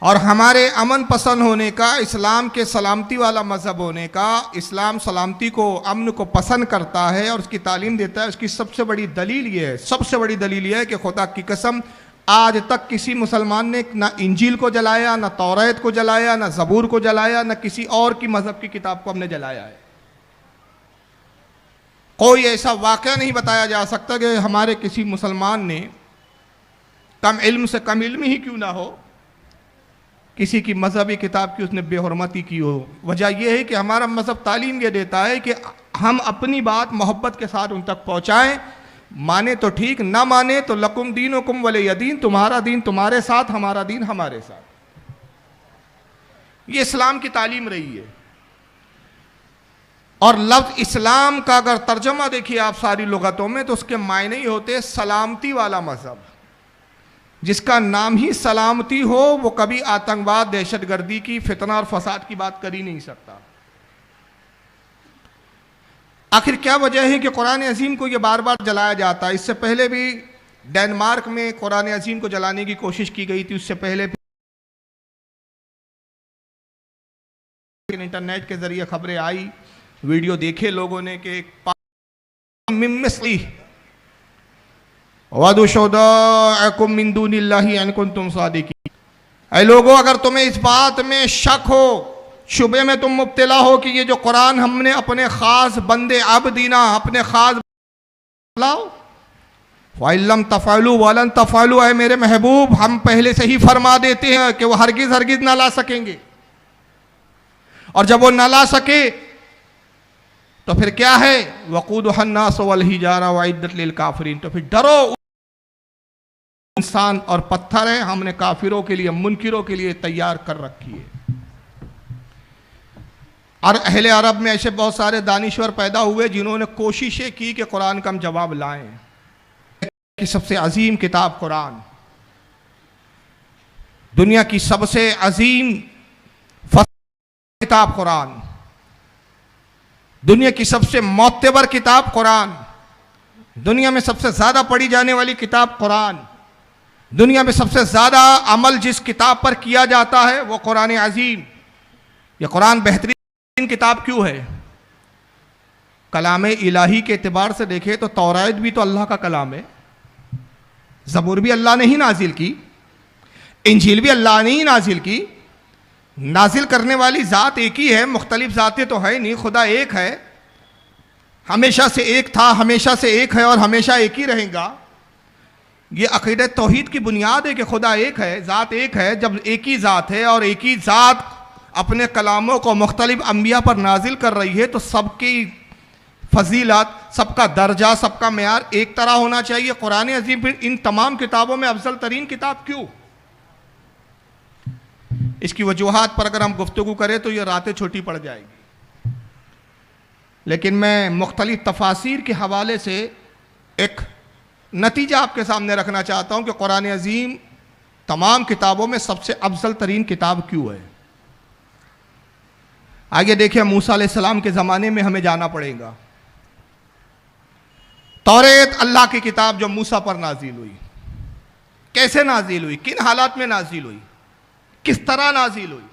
और हमारे अमन पसंद होने का, इस्लाम के सलामती वाला मज़हब होने का, इस्लाम सलामती को, अमन को पसंद करता है और उसकी तालीम देता है, उसकी सबसे बड़ी दलील ये है, सबसे बड़ी दलील ये है कि खुदा की कसम आज तक किसी मुसलमान ने ना इंजील को जलाया, ना तौरात को जलाया, ना ज़बूर को जलाया, ना किसी और की मज़हब की किताब को हमने जलाया है। कोई ऐसा वाक़या नहीं बताया जा सकता कि हमारे किसी मुसलमान ने कम इल्म से कम इल्म ही क्यों ना हो, किसी की मजहबी किताब की उसने बेहुरमती की हो। वजह यह है कि हमारा मजहब तालीम ये देता है कि हम अपनी बात मोहब्बत के साथ उन तक पहुँचाएँ, माने तो ठीक, ना माने तो लकुम दीनुकुम वलिय दीन, तुम्हारा दीन तुम्हारे साथ, हमारा दीन हमारे साथ। ये इस्लाम की तालीम रही है। और लफ्ज़ इस्लाम का अगर तर्जमा देखिए आप सारी लुगतों में तो उसके मायने ही होते सलामती वाला मजहब। जिसका नाम ही सलामती हो वो कभी आतंकवाद, दहशतगर्दी की, फितना और फसाद की बात कर ही नहीं सकता। आखिर क्या वजह है कि कुरान अजीम को ये बार बार जलाया जाता है? इससे पहले भी डेनमार्क में कुरान अजीम को जलाने की कोशिश की गई थी, उससे पहले भी इंटरनेट के जरिए खबरें आई, वीडियो देखे लोगों ने कि ऐ लोगों, अगर तुम्हें इस बात में शक हो, शुबे में तुम मुब्तला हो कि ये जो कुरान हमने अपने ख़ास बंदे अबदीना, अपने ख़ास फ़इल्लम तफ़अलू वलन तफ़अलू, है मेरे महबूब हम पहले से ही फरमा देते हैं कि वो हरगिज़ हरगिज़ ना ला सकेंगे। और जब वो ना ला सके तो फिर क्या है? वक़ूदुहा अन्नास वल हिजारा वउद्दत लिल काफ़िरीन, तो फिर डरो, इंसान और पत्थर है, हमने काफिरों के लिए, मुनकिरों के लिए तैयार कर रखी है। और अहले अरब में ऐसे बहुत सारे दानिश्वर पैदा हुए जिन्होंने कोशिशें की कि कुरान का हम जवाब लाएं। कि सबसे अजीम किताब कुरान, दुनिया की सबसे अजीम किताब कुरान, दुनिया की सबसे मोतबर किताब कुरान, दुनिया में सबसे ज़्यादा पढ़ी जाने वाली किताब कुरान, दुनिया में सबसे ज़्यादा अमल जिस किताब पर किया जाता है वो कुरान अजीम। यह कुरान बेहतरीन किताब क्यों है? कलाम इलाही के एतबार से देखें तो तौरात भी तो अल्लाह का कलाम है, ज़बूर भी अल्लाह ने ही नाजिल की, इंजील भी अल्लाह ने ही नाजिल की। नाजिल करने वाली ज़ात एक ही है, मुख्तलिफ ज़ातें तो है नहीं, खुदा एक है, हमेशा से एक था, हमेशा से एक है और हमेशा एक ही रहेगा। ये अक़ीदत तौहीद की बुनियाद है कि खुदा एक है, ज़ात एक है। जब एक ही ज़ात है और एक ही ज़ात अपने कलामों को मुख्तलिफ अंबिया पर नाजिल कर रही है तो सबकी फजीलत, सबका दर्जा, सबका मेयार एक तरह होना चाहिए। कुरान अज़ीम इन तमाम किताबों में अफजल तरीन किताब क्यों? इसकी वजूहात पर अगर हम गुफ्तगू करें तो ये रातें छोटी पड़ जाएगी, लेकिन मैं मुख्तलिफ तफासिर के हवाले से एक नतीजा आपके सामने रखना चाहता हूँ कि कुरान अज़ीम तमाम किताबों में सबसे अफजल तरीन किताब क्यों है। आगे देखिए, मूसा अलैहिस्सलाम के ज़माने में हमें जाना पड़ेगा। तौरात अल्लाह की किताब जो मूसा पर नाजिल हुई, कैसे नाजिल हुई, किन हालात में नाजिल हुई, किस तरह नाजिल हुई?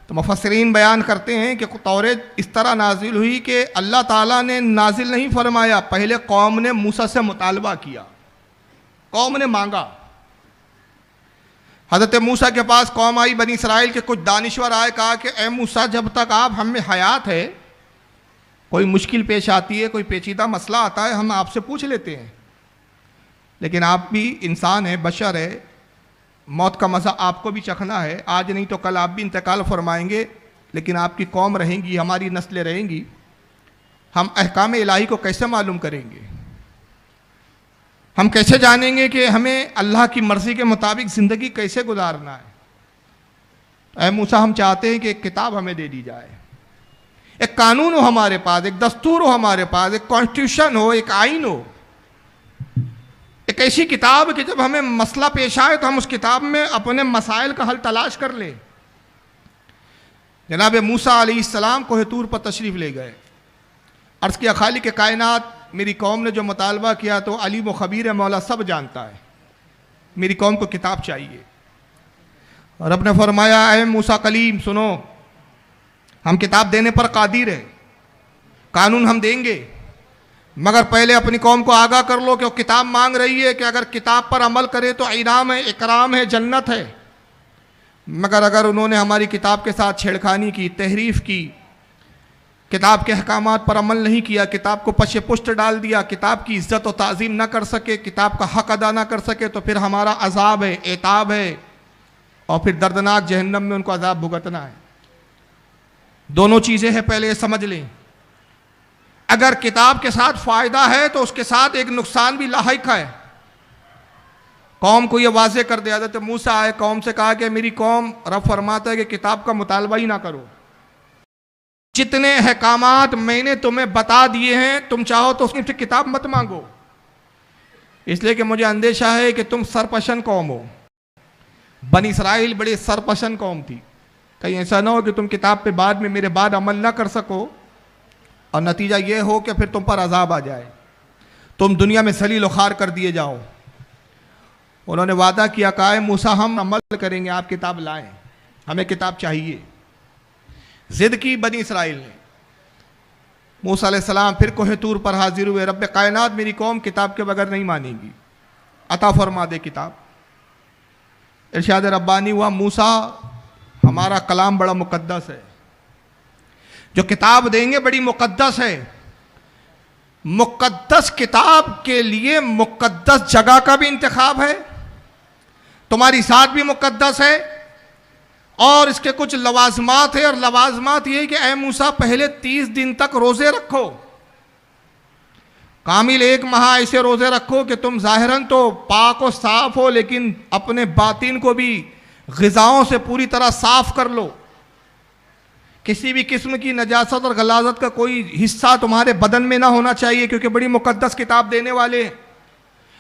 तो मुफस्सिरीन बयान करते हैं कि तौरात इस तरह नाजिल हुई कि अल्लाह ताला ने नाजिल नहीं फरमाया, पहले कौम ने मूसा से मुतालबा किया, कौम ने मांगा। हज़रत मूसा के पास कौम आई, बनी इसराइल के कुछ दानिश्वर आए, कहा कि ए मूसा, जब तक आप हम में हयात है, कोई मुश्किल पेश आती है, कोई पेचीदा मसला आता है, हम आपसे पूछ लेते हैं, लेकिन आप भी इंसान है, बशर है, मौत का मज़ा आपको भी चखना है। आज नहीं तो कल आप भी इंतकाल फरमाएंगे, लेकिन आपकी कौम रहेंगी, हमारी नस्लें रहेंगी। हम अहकाम इलाही को कैसे मालूम करेंगे? हम कैसे जानेंगे कि हमें अल्लाह की मर्ज़ी के मुताबिक ज़िंदगी कैसे गुजारना है? ऐ मूसा, हम चाहते हैं कि एक किताब हमें दे दी जाए, एक कानून हो हमारे पास, एक दस्तूर हो हमारे पास, एक कॉन्स्टिट्यूशन हो, एक आइन हो, एक ऐसी किताब कि जब हमें मसला पेश आए तो हम उस किताब में अपने मसाइल का हल तलाश कर लें। जनाब मूसा अलैहिस्सलाम कोह तूर पर तशरीफ़ ले गए, अर्ज़ किया, खालिक़ कायनात, मेरी कौम ने जो मुतालबा किया तो अलीम व खबीर है, मौला सब जानता है, मेरी कौम को किताब चाहिए। और रब ने फरमाया, ऐ मूसा कलीम सुनो, हम किताब देने पर कादिर है, कानून हम देंगे, मगर पहले अपनी कौम को आगाह कर लो कि वो किताब मांग रही है कि अगर किताब पर अमल करे तो इनाम है, इकराम है, जन्नत है। मगर अगर उन्होंने हमारी किताब के साथ छेड़खानी की, तहरीफ की, किताब के अहकामात पर अमल नहीं किया, किताब को पशे पुष्ट डाल दिया, किताब की इज्जत और ताज़ीम न कर सके, किताब का हक अदा न कर सके, तो फिर हमारा अजाब है, एताब है, और फिर दर्दनाक जहन्नम में उनको अजाब भुगतना है। दोनों चीज़ें हैं, पहले ये समझ लें। अगर किताब के साथ फ़ायदा है तो उसके साथ एक नुकसान भी लाहिक है। कौम को ये वाज़े कर दिया। हज़रत मूसा आए, कौम से कहा कि मेरी कौम, रब फरमाता है कि किताब का मुतालबा ही ना करो, जितने अहकामात मैंने तुम्हें बता दिए हैं तुम चाहो तो उससे किताब मत मांगो, इसलिए कि मुझे अंदेशा है कि तुम सरपशन कौम हो। बनी इसराइल बड़ी सरपशन कौम थी, कहीं ऐसा ना हो कि तुम किताब पे बाद में मेरे बाद अमल ना कर सको और नतीजा ये हो कि फिर तुम पर अजाब आ जाए, तुम दुनिया में सलील खार कर दिए जाओ। उन्होंने वादा किया, कहा मूसा हम अमल करेंगे, आप किताब लाएं, हमें किताब चाहिए। जिद की बनी इसराइल ने। मूसा अलैहिस्सलाम फिर कोहे तूर पर हाजिर हुए, रब्बे कायनात मेरी कौम किताब के बगैर नहीं मानेगी, अता फरमा दे किताब। इरशाद रब्बानी हुआ, मूसा हमारा कलाम बड़ा मुकद्दस है, जो किताब देंगे बड़ी मुकद्दस है। मुकद्दस किताब के लिए मुकद्दस जगह का भी इंतखाब है, तुम्हारी साथ भी मुकद्दस है, और इसके कुछ लवाजमात है। और लवाजमात ये कि ऐ मूसा पहले 30 दिन तक रोजे रखो, कामिल 1 माह ऐसे रोजे रखो कि तुम जाहिरन तो पाक और साफ हो, लेकिन अपने बातिन को भी ग़िज़ाओं से पूरी तरह साफ कर लो। किसी भी किस्म की नजासत और गलाजत का कोई हिस्सा तुम्हारे बदन में ना होना चाहिए, क्योंकि बड़ी मुकद्दस किताब देने वाले।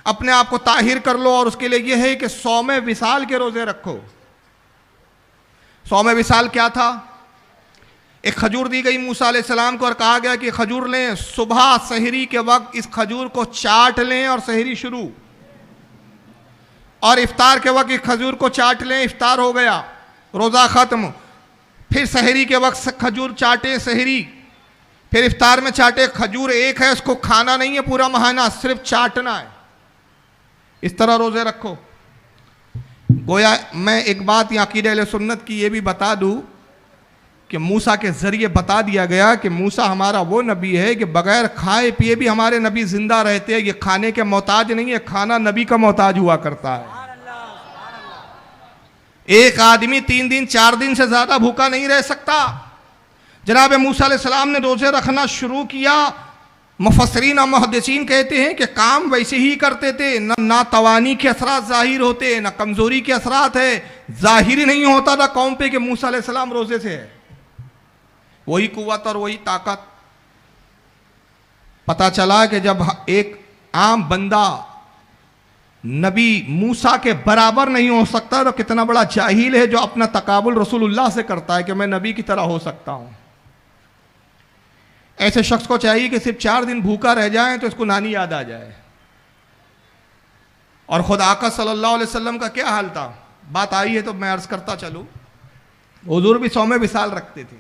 अपने आप को ताहिर कर लो, और उसके लिए यह है कि सौम विसाल के रोजे रखो। सौम विसाल क्या था? एक खजूर दी गई मूसा अलैहिस्सलाम को और कहा गया कि खजूर लें, सुबह सहरी के वक्त इस खजूर को चाट लें और सहरी शुरू, और इफ्तार के वक्त इस खजूर को चाट लें, इफ्तार हो गया, रोज़ा ख़त्म। फिर सहरी के वक्त खजूर चाटे सहरी, फिर इफ्तार में चाटे। खजूर एक है, उसको खाना नहीं है पूरा महीना, सिर्फ चाटना है। इस तरह रोज़े रखो। गोया मैं एक बात यहाँ अक़ीदा अहले सुन्नत की ये भी बता दूँ कि मूसा के ज़रिए बता दिया गया कि मूसा हमारा वो नबी है कि बग़ैर खाए पिए भी हमारे नबी ज़िंदा रहते हैं। ये खाने के मोहताज नहीं है, खाना नबी का मोहताज हुआ करता है। एक आदमी 3 दिन 4 दिन से ज़्यादा भूखा नहीं रह सकता। जनाब मूसा अलैहिस्सलाम ने रोज़े रखना शुरू किया। मुफस्सिरीन और मुहद्दिसीन कहते हैं कि काम वैसे ही करते थे, ना तवानी के असरात ज़ाहिर होते, ना कमज़ोरी के असरात है, ज़ाहिर ही नहीं होता था कौम पे कि मूसा अलैहिस्सलाम रोज़े से है। वही कुव्वत और वही ताकत। पता चला कि जब एक आम बंदा नबी मूसा के बराबर नहीं हो सकता, तो कितना बड़ा जाहिल है जो अपना तकाबुल रसूलुल्लाह से करता है कि मैं नबी की तरह हो सकता हूं। ऐसे शख्स को चाहिए कि सिर्फ 4 दिन भूखा रह जाए तो इसको नानी याद आ जाए। और खुद आका सल्लल्लाहु अलैहि वसल्लम का क्या हाल था, बात आई है तो मैं अर्ज करता चलूं। हुजूर भी सौम विसाल रखते थे,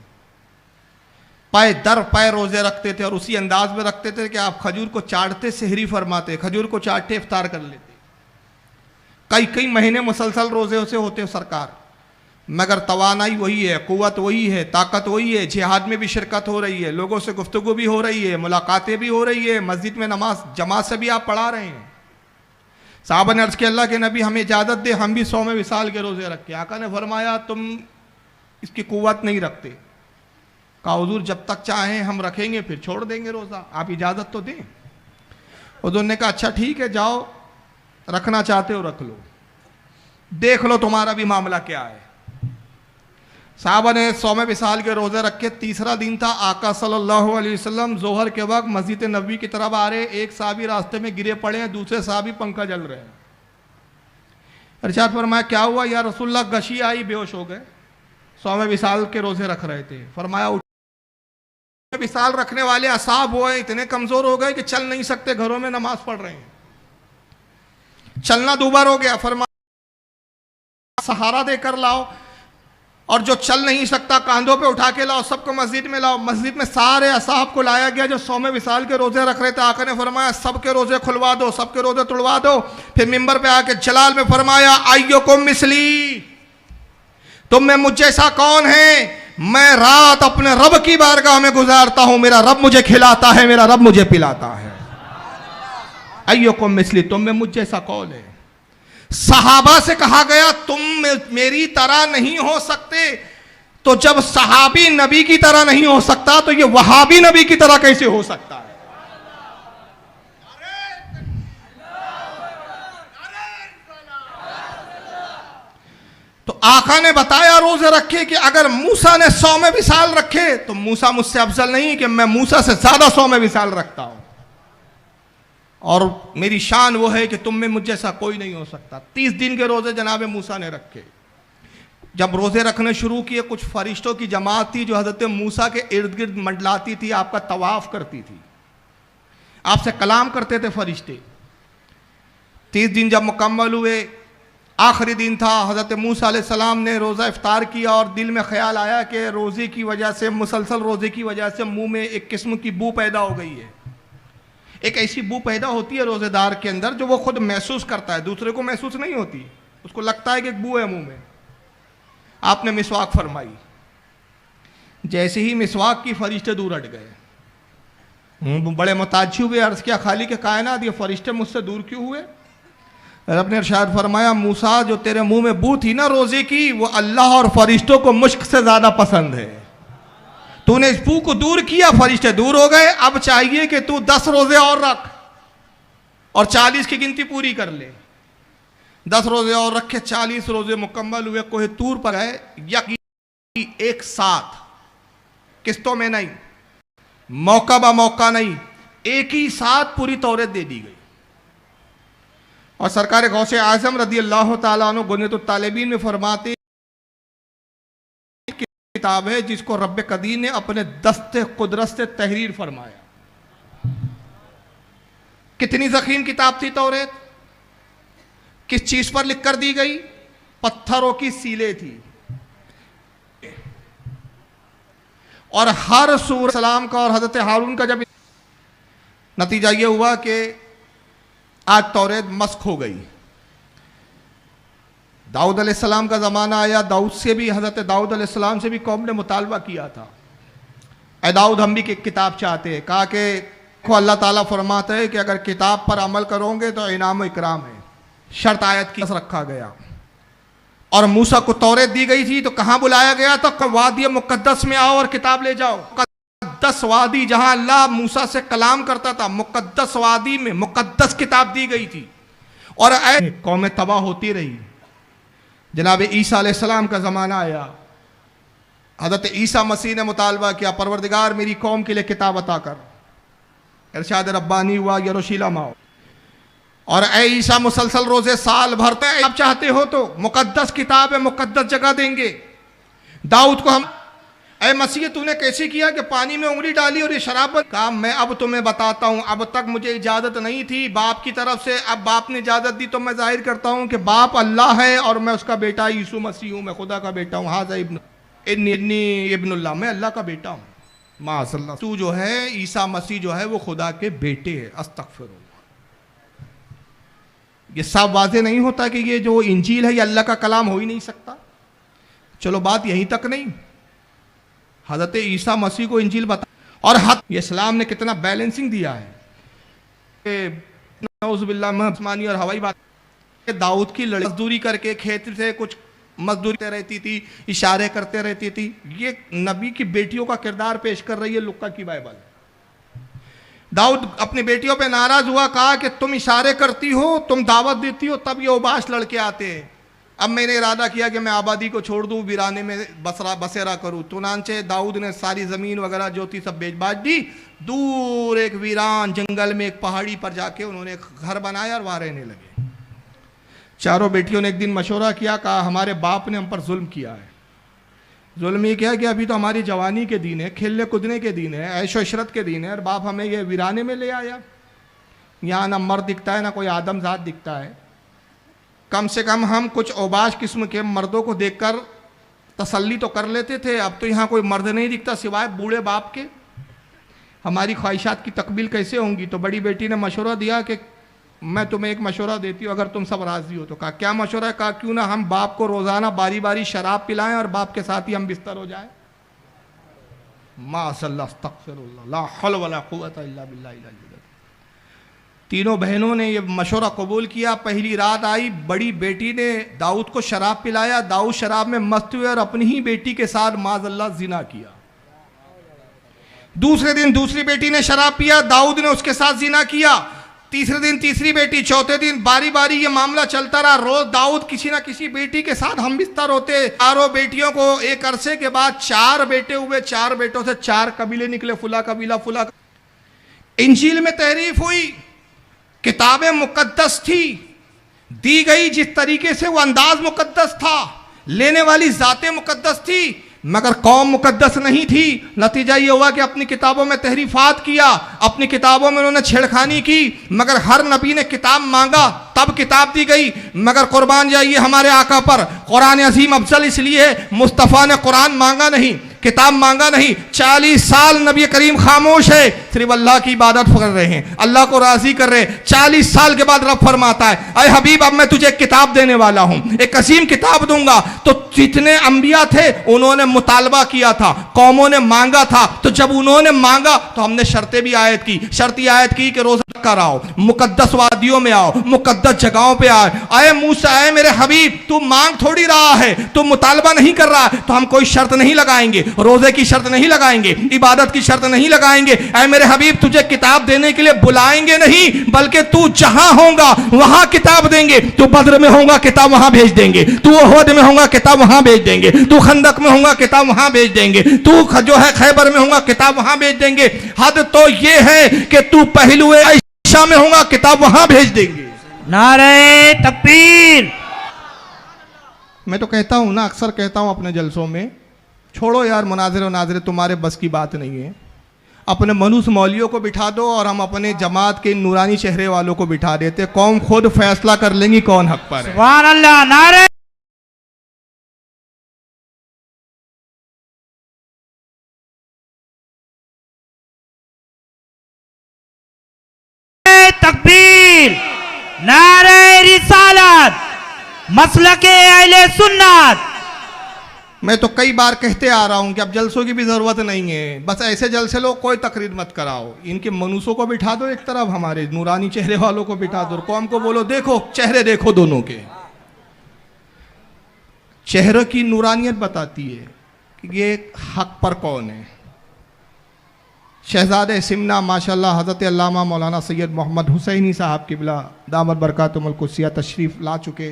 पाए दर पाए रोजे रखते थे, और उसी अंदाज में रखते थे कि आप खजूर को चाटते सहरी फरमाते, खजूर को चाटते इफ्तार कर लेते। कई कई महीने मुसलसल रोजे से होते सरकार, मगर तवानाई वही है, कुव्वत वही है, ताकत वही है। जिहाद में भी शिरकत हो रही है, लोगों से गुफ्तगू भी हो रही है, मुलाकातें भी हो रही है, मस्जिद में नमाज जमात से भी आप पढ़ा रहे हैं। साहबा ने अर्ज़ किया, अल्लाह के नबी हमें इजाज़त दे, हम भी सौम विसाल के रोजे रखें। आका ने फरमाया, तुम इसकी कुव्वत नहीं रखते। कहा हुजूर जब तक चाहें हम रखेंगे, फिर छोड़ देंगे रोज़ा, आप इजाज़त तो दें। हुजूर ने कहा अच्छा ठीक है, जाओ रखना चाहते हो रख लो, देख लो तुम्हारा भी मामला क्या है। साहबा ने सौम विसाल के रोज़े रखे। तीसरा दिन था, आका सल्लल्लाहु अलैहि वसल्लम जोहर के वक्त मस्जिद नबवी की तरफ आ रहे। एक साहबी रास्ते में गिरे पड़े हैं, दूसरे साहबी पंखा जल रहे हैं। इरशाद फरमाया क्या हुआ या रसूलल्लाह? गशी आई, बेहोश हो गए। सौम विसाल के रोज़े रख रहे थे। फरमाया विसाल रखने वाले असाब हुए, इतने कमज़ोर हो गए कि चल नहीं सकते, घरों में नमाज पढ़ रहे हैं, चलना दूभर हो गया। फरमाया सहारा देकर लाओ, और जो चल नहीं सकता कांधों पे उठा के लाओ, सबको मस्जिद में लाओ। मस्जिद में सारे असहाब को लाया गया जो 100 विसाल के रोजे रख रहे थे। आका ने फरमाया सबके रोजे खुलवा दो, सबके रोजे तुड़वा दो। फिर मिंबर पे आके जलाल में फरमाया अय्युकुम मिसली, तुम में मुझ जैसा कौन है? मैं रात अपने रब की बारगाह में गुजारता हूं, मेरा रब मुझे खिलाता है, मेरा रब मुझे पिलाता है। अय्युकुम मिसली, तुम में मुझ जैसा कौन है? सहाबा से कहा गया तुम मेरी तरह नहीं हो सकते, तो जब सहाबी नबी की तरह नहीं हो सकता तो ये वहाबी नबी की तरह कैसे हो सकता है? तो आका ने बताया रोजे रखे कि अगर मूसा ने 100 विसाल रखे तो मूसा मुझसे अफजल नहीं, कि मैं मूसा से ज्यादा 100 विसाल रखता हूं, और मेरी शान वो है कि तुम में मुझ जैसा कोई नहीं हो सकता। 30 दिन के रोजे जनाब मूसा ने रखे। जब रोजे रखने शुरू किए, कुछ फरिश्तों की जमात थी जो हजरत मूसा के इर्द गिर्द मंडलाती थी, आपका तवाफ करती थी, आपसे कलाम करते थे फरिश्ते। 30 दिन जब मुकम्मल हुए, आखिरी दिन था, हजरत मूसा अलैहिस्सलाम ने रोज़ा इफ्तार किया और दिल में ख्याल आया कि रोज़े की वजह से, मुसलसल रोज़े की वजह से मुंह में एक किस्म की बू पैदा हो गई है। एक ऐसी बू पैदा होती है रोज़ेदार के अंदर जो वो खुद महसूस करता है, दूसरे को महसूस नहीं होती, उसको लगता है कि एक बू है मुंह में। आपने मिसवाक फरमाई, जैसे ही मिसवाक की फरिश्ते दूर हट गए। बड़े मुताज्जिब हुए, अर्ज़ किया खालिक के कायनात, ये फरिश्ते मुझसे दूर क्यों हुए? रब ने इरशाद फरमाया मूसा, जो तेरे मुंह में बू थी ना रोजे की, वो अल्लाह और फरिश्तों को मुश्क से ज्यादा पसंद है। तूने इस बू को दूर किया, फरिश्ते दूर हो गए। अब चाहिए कि तू 10 रोजे और रख और 40 की गिनती पूरी कर ले। 10 रोजे और रखे, 40 रोजे मुकम्मल हुए। कोहे तूर पर है, यकी एक साथ, किस्तों में नहीं, मौका बा मौका नहीं, एक ही साथ पूरी तौरेत दे दी गई। और सरकार गौसे आजम रदी अल्लाह ताला अन्हु गुनियतुत तालिबीन में फरमाते, किताब है जिसको रब कदीर ने अपने दस्ते कुदरत से तहरीर फरमाया। कितनी ज़ख़ीम किताब थी तौरेत? किस चीज पर लिख कर दी गई? पत्थरों की सीलें थी। और हर सूर सलाम का और हजरत हारून का जब नतीजा यह हुआ कि आज तौरेत मस्क हो गई। दाऊद अलैहिस्सलाम का ज़माना आया, दाऊद से भी, हज़रत दाऊद अलैहिस्सलाम से भी कौम ने मुतालबा किया था, ऐ दाऊद हम भी किताब चाहते हैं। कहा कि अल्लाह ताला फरमाता है कि अगर किताब पर अमल करोगे तो इनाम व इकराम है। शर्त आयत की रखा गया। और मूसा को तौरेत दी गई थी तो कहाँ बुलाया गया था? वादी मुकद्दस में आओ और किताब ले जाओ। मुकद्दस वादी, जहां अल्लाह मूसा से कलाम करता था, मुकद्दस वादी में मुकद्दस किताब दी गई थी। और कौमें तबाह होती रही। जनाब ईसा अलैहिस्सलाम का ज़माना आया, हज़रत ईसा मसीह ने मुतालबा किया, परवरदिगार मेरी कौम के लिए किताब अता कर। इरशाद रब्बानी हुआ, यरूशलेम आओ। और ऐ ईसा मुसलसल रोजे साल भरते हैं, आप चाहते हो तो मुकद्दस किताब है, मुकद्दस जगह देंगे। दाऊद को हम, ऐ मसीह तूने कैसे किया कि पानी में उंगली डाली और ये शराब कहा? मैं अब तुम्हें बताता हूँ, अब तक मुझे इजाज़त नहीं थी बाप की तरफ से, अब बाप ने इजाज़त दी तो मैं जाहिर करता हूँ कि बाप अल्लाह है और मैं उसका बेटा यीशु मसीह हूँ, मैं खुदा का बेटा हूँ। हाज़ा इब्नी इब्नुल्लाह, मैं अल्लाह का बेटा हूँ। माशअल्लाह, तू जो है ईसा मसीह जो है वो खुदा के बेटे है। अस्तगफिरुल्लाह। ये साफ वाज़े नहीं होता कि ये जो इंजील है ये अल्लाह का कलाम हो ही नहीं सकता। चलो बात यहीं तक नहीं, हज़रत ईसा मसीह को इंजील बता, और इस्लाम ने कितना बैलेंसिंग दिया है। नौज़ुबिल्लाह और हवाई बात, दाऊद की लड़की मजदूरी करके खेत से कुछ मजदूरी रहती थी, इशारे करते रहती थी। ये नबी की बेटियों का किरदार पेश कर रही है लुक्का की बाइबल। दाऊद अपनी बेटियों पे नाराज हुआ, कहा कि तुम इशारे करती हो, तुम दावत देती हो, तब ये उबाश लड़के आते हैं। अब मैंने इरादा किया कि मैं आबादी को छोड़ दूं, वीराने में बसेरा करूं। चुनांचे दाऊद ने सारी ज़मीन वगैरह जो थी सब बेच बाज दी। दूर एक वीरान जंगल में एक पहाड़ी पर जाके उन्होंने एक घर बनाया और वहाँ रहने लगे। चारों बेटियों ने एक दिन मशवरा किया, कहा हमारे बाप ने हम पर जुल्म किया है। जुल्म ये किया कि अभी तो हमारी जवानी के दिन है, खेलने कूदने के दिन है, ऐशो इशरत के दिन है, और बाप हमें ये वीराने में ले आया। यहाँ ना मर्द दिखता है ना कोई आदमजात दिखता है। कम से कम हम कुछ औबाश किस्म के मर्दों को देखकर तसल्ली तो कर लेते थे। अब तो यहाँ कोई मर्द नहीं दिखता सिवाय बूढ़े बाप के। हमारी ख्वाहिशात की तकमील कैसे होंगी? तो बड़ी बेटी ने मशवरा दिया कि मैं तुम्हें एक मशवरा देती हूँ, अगर तुम सब राजी हो तो। कहा क्या मशवरा है? कहा क्यों ना हम बाप को रोजाना बारी बारी शराब पिलाएं और बाप के साथ ही हम बिस्तर हो जाएं। माशअल्लाह, अस्तगफिरुल्लाह, ला हौल वला कुव्वता इल्ला बिल्लाह। तीनों बहनों ने ये मशवरा कबूल किया। पहली रात आई, बड़ी बेटी ने दाऊद को शराब पिलाया, दाऊद शराब में मस्त हुए और अपनी ही बेटी के साथ माज़अल्लाह जिना किया। दूसरे दिन दूसरी बेटी ने शराब पिया, दाऊद ने उसके साथ जिना किया। तीसरे दिन तीसरी बेटी, चौथे दिन बारी बारी ये मामला चलता रहा। रोज दाऊद किसी ना किसी बेटी के साथ हम बिस्तर होते। चारों बेटियों को एक अरसे के बाद 4 बेटे हुए। 4 बेटों से 4 कबीले निकले, फुला कबीला फुला। इंजील में तहरीफ हुई, किताबें मुकद्दस थी, दी गई जिस तरीके से वो अंदाज मुकद्दस था, लेने वाली जातें मुकद्दस थी, मगर कौम मुकद्दस नहीं थी। नतीजा ये हुआ कि अपनी किताबों में तहरीफात किया, अपनी किताबों में उन्होंने छेड़खानी की। मगर हर नबी ने किताब मांगा तब किताब दी गई। मगर कुर्बान जाइए हमारे आका पर, कुरान अजीम अफजल इसलिए है, मुस्तफ़ा ने कुरान मांगा नहीं, किताब मांगा नहीं। 40 साल नबी करीम खामोश है, सिर्फ अल्लाह की इबादत कर रहे हैं, अल्लाह को राजी कर रहे हैं। 40 साल के बाद रब फरमाता है, अरे हबीब अब मैं तुझे एक किताब देने वाला हूं, एक अजीम किताब दूंगा। तो जितने अंबिया थे उन्होंने मुतालबा किया था, कौमों ने मांगा था। तो जब उन्होंने मांगा तो हमने शर्तें भी आयत की। शर्ती आयत की कि रोजा कर आओ, मुकद्दस वादियों में आओ, मुकद्दस जगहों पे आओ। आए मूसा, आए मेरे हबीब, तू मांग थोड़ी रहा है, तू मुतालबा नहीं कर रहा है, तो हम कोई शर्त नहीं लगाएंगे, रोजे की शर्त नहीं लगाएंगे, इबादत की शर्त नहीं लगाएंगे। ऐ मेरे हबीब, तुझे किताब देने के लिए बुलाएंगे नहीं, बल्कि तू जहां होगा वहां किताब देंगे। तू बद्र में होगा, किताब वहां भेज देंगे। तू ओहद में होगा, किताब वहां भेज देंगे। तू खंदक में होगा, किताब वहां भेज देंगे। तू जो है खैबर में होगा, किताब वहां भेज देंगे। हद तो ये है कि तू पहलुए आयशा में होगा, किताब वहां भेज देंगे। नारे तकबीर। मैं तो कहता हूं ना, अक्सर कहता हूं अपने जलसों में, छोड़ो यार मुनाज़िर नाज़िर, तुम्हारे बस की बात नहीं है। अपने मनुस मौलियों को बिठा दो और हम अपने जमात के नूरानी चेहरे वालों को बिठा देते। कौम खुद फैसला कर लेंगी कौन हक पर है। सुभान अल्लाह। नारे तकबीर, नारे रिसालत, मसलके अहले सुन्नत। मैं तो कई बार कहते आ रहा हूं कि अब जलसों की भी जरूरत नहीं है, बस ऐसे जलसे लो, कोई तकरीर मत कराओ। इनके मनुसों को बिठा दो एक तरफ, हमारे नूरानी चेहरे वालों को बिठा दो, कौम को बोलो देखो चेहरे देखो दोनों के। चेहरे की नूरानियत बताती है कि ये हक पर कौन है। शहजादे सिमना माशाल्लाह हज़रत अल्लामा मौलाना सैयद मोहम्मद हुसैनी साहब किबला दामत बरकातुहुल कुद्सिया तशरीफ़ ला चुके।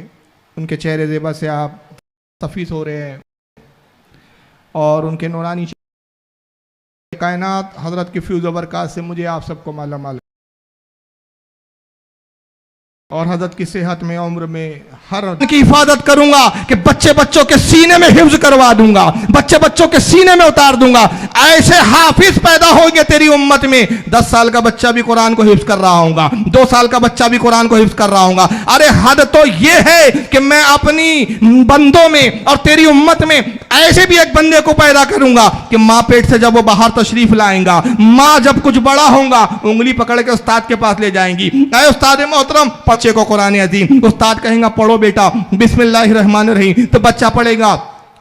उनके चेहरे ज़ेबा से आप तफीस हो रहे हैं और उनके नूरानी कायनात हज़रत की फ्यूज़ बरक़ात से मुझे आप सबको मालामाल और हज़रत की सेहत में, उम्र में, हर की हिफाजत करूंगा कि बच्चों के सीने में हिफ्ज करवा दूंगा, बच्चों के सीने में उतार दूंगा। ऐसे हाफिज पैदा होंगे तेरी उम्मत में। 10 साल का बच्चा भी कुरान को हिफ्ज कर रहा होगा, 2 साल का बच्चा भी कुरान को हिफ्ज कर रहा होगा। अरे हद तो ये है कि मैं अपनी बंदों में और तेरी उम्मत में ऐसे भी एक बंदे को पैदा करूंगा कि माँ पेट से जब वो बाहर तशरीफ लाएंगा, माँ जब कुछ बड़ा होगा उंगली पकड़ के उस्ताद के पास ले जाएंगी, ऐ उस्ताद मोहतरम बच्चे को कुरान अजीम। उस्ताद कहेगा पढ़ो बेटा बिस्मिल्लाहिर्रहमानिर्रहीम, तो बच्चा पढ़ेगा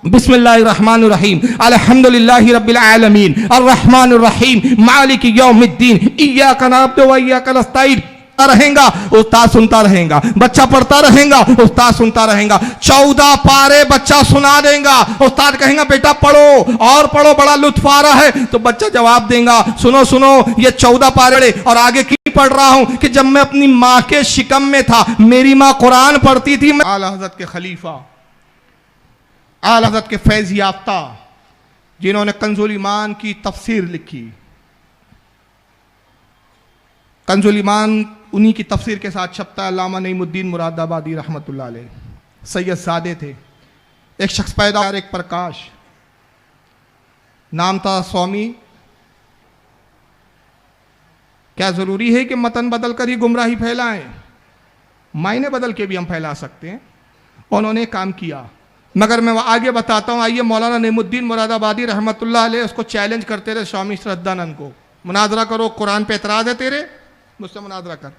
बिस्मिल्लाहिर्रहमानिर्रहीम, अल्हम्दुलिल्लाहि रब्बिल आलमीन, अर्रहमानिर्रहीम, मालिकि यौमिद्दीन, इय्याका नअबुदु व इय्याका नस्तईन। रहेगा उस्ताद सुनता रहेगा, बच्चा पढ़ता रहेगा, उस्ताद सुनता रहेगा। 14 पारे बच्चा सुना देगा, उस्ताद कहेगा बेटा पढ़ो और पढ़ो, बड़ा लुत्फ आ रहा है। तो बच्चा जवाब देगा सुनो सुनो ये 14 पारे और आगे की पढ़ रहा हूं कि जब मैं अपनी माँ के शिकम में था मेरी माँ कुरान पढ़ती थी। आला हज़रत के खलीफा, आला हज़रत के फैज़ याफ्ता जिन्होंने कंजुल ईमान की तफसीर लिखी, कंजुल ईमान उन्हीं की तफसीर के साथ छपता है। अल्लामा नईमुद्दीन मुरादाबादी रहमतुल्लाह अलैह सैयद सादे थे। एक शख्स पैदा, एक प्रकाश, नाम था स्वामी। क्या जरूरी है कि मतन बदल कर ही गुमराही फैलाएं? मायने बदल के भी हम फैला सकते हैं। उन्होंने काम किया। मगर मैं आगे बताता हूँ। आइए, मौलाना नेमुद्दीन मुरादाबादी रहमतुल्लाह अलैह उसको चैलेंज करते रहे स्वामी श्रद्धानंद को, मुनाजरा करो, कुरान पे एतराज़ है तेरे, मुझसे मुनाजरा कर।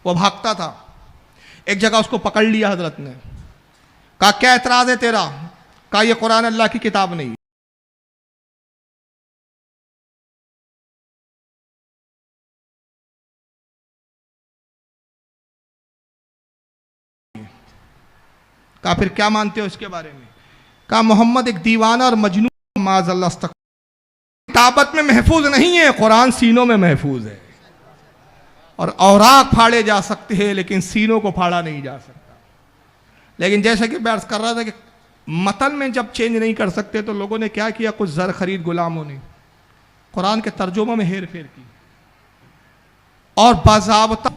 वो भागता था। एक जगह उसको पकड़ लिया हजरत ने, कहा क्या एतराज़ है तेरा? कहा ये कुरान अल्लाह की किताब नहीं। कहा फिर क्या मानते हो इसके बारे में? कहा मोहम्मद एक दीवाना और मजनू माज़अल्लाह किताबत में महफूज नहीं है, कुरान सीनों में महफूज है। और औराक फाड़े जा सकते हैं लेकिन सीनों को फाड़ा नहीं जा सकता। लेकिन जैसे कि मैं अर्ज कर रहा था कि मतन में जब चेंज नहीं कर सकते तो लोगों ने क्या किया, कुछ ज़र खरीद गुलामों ने कुरान के तर्जुमे में हेर फेर की और बाज़ाब्ता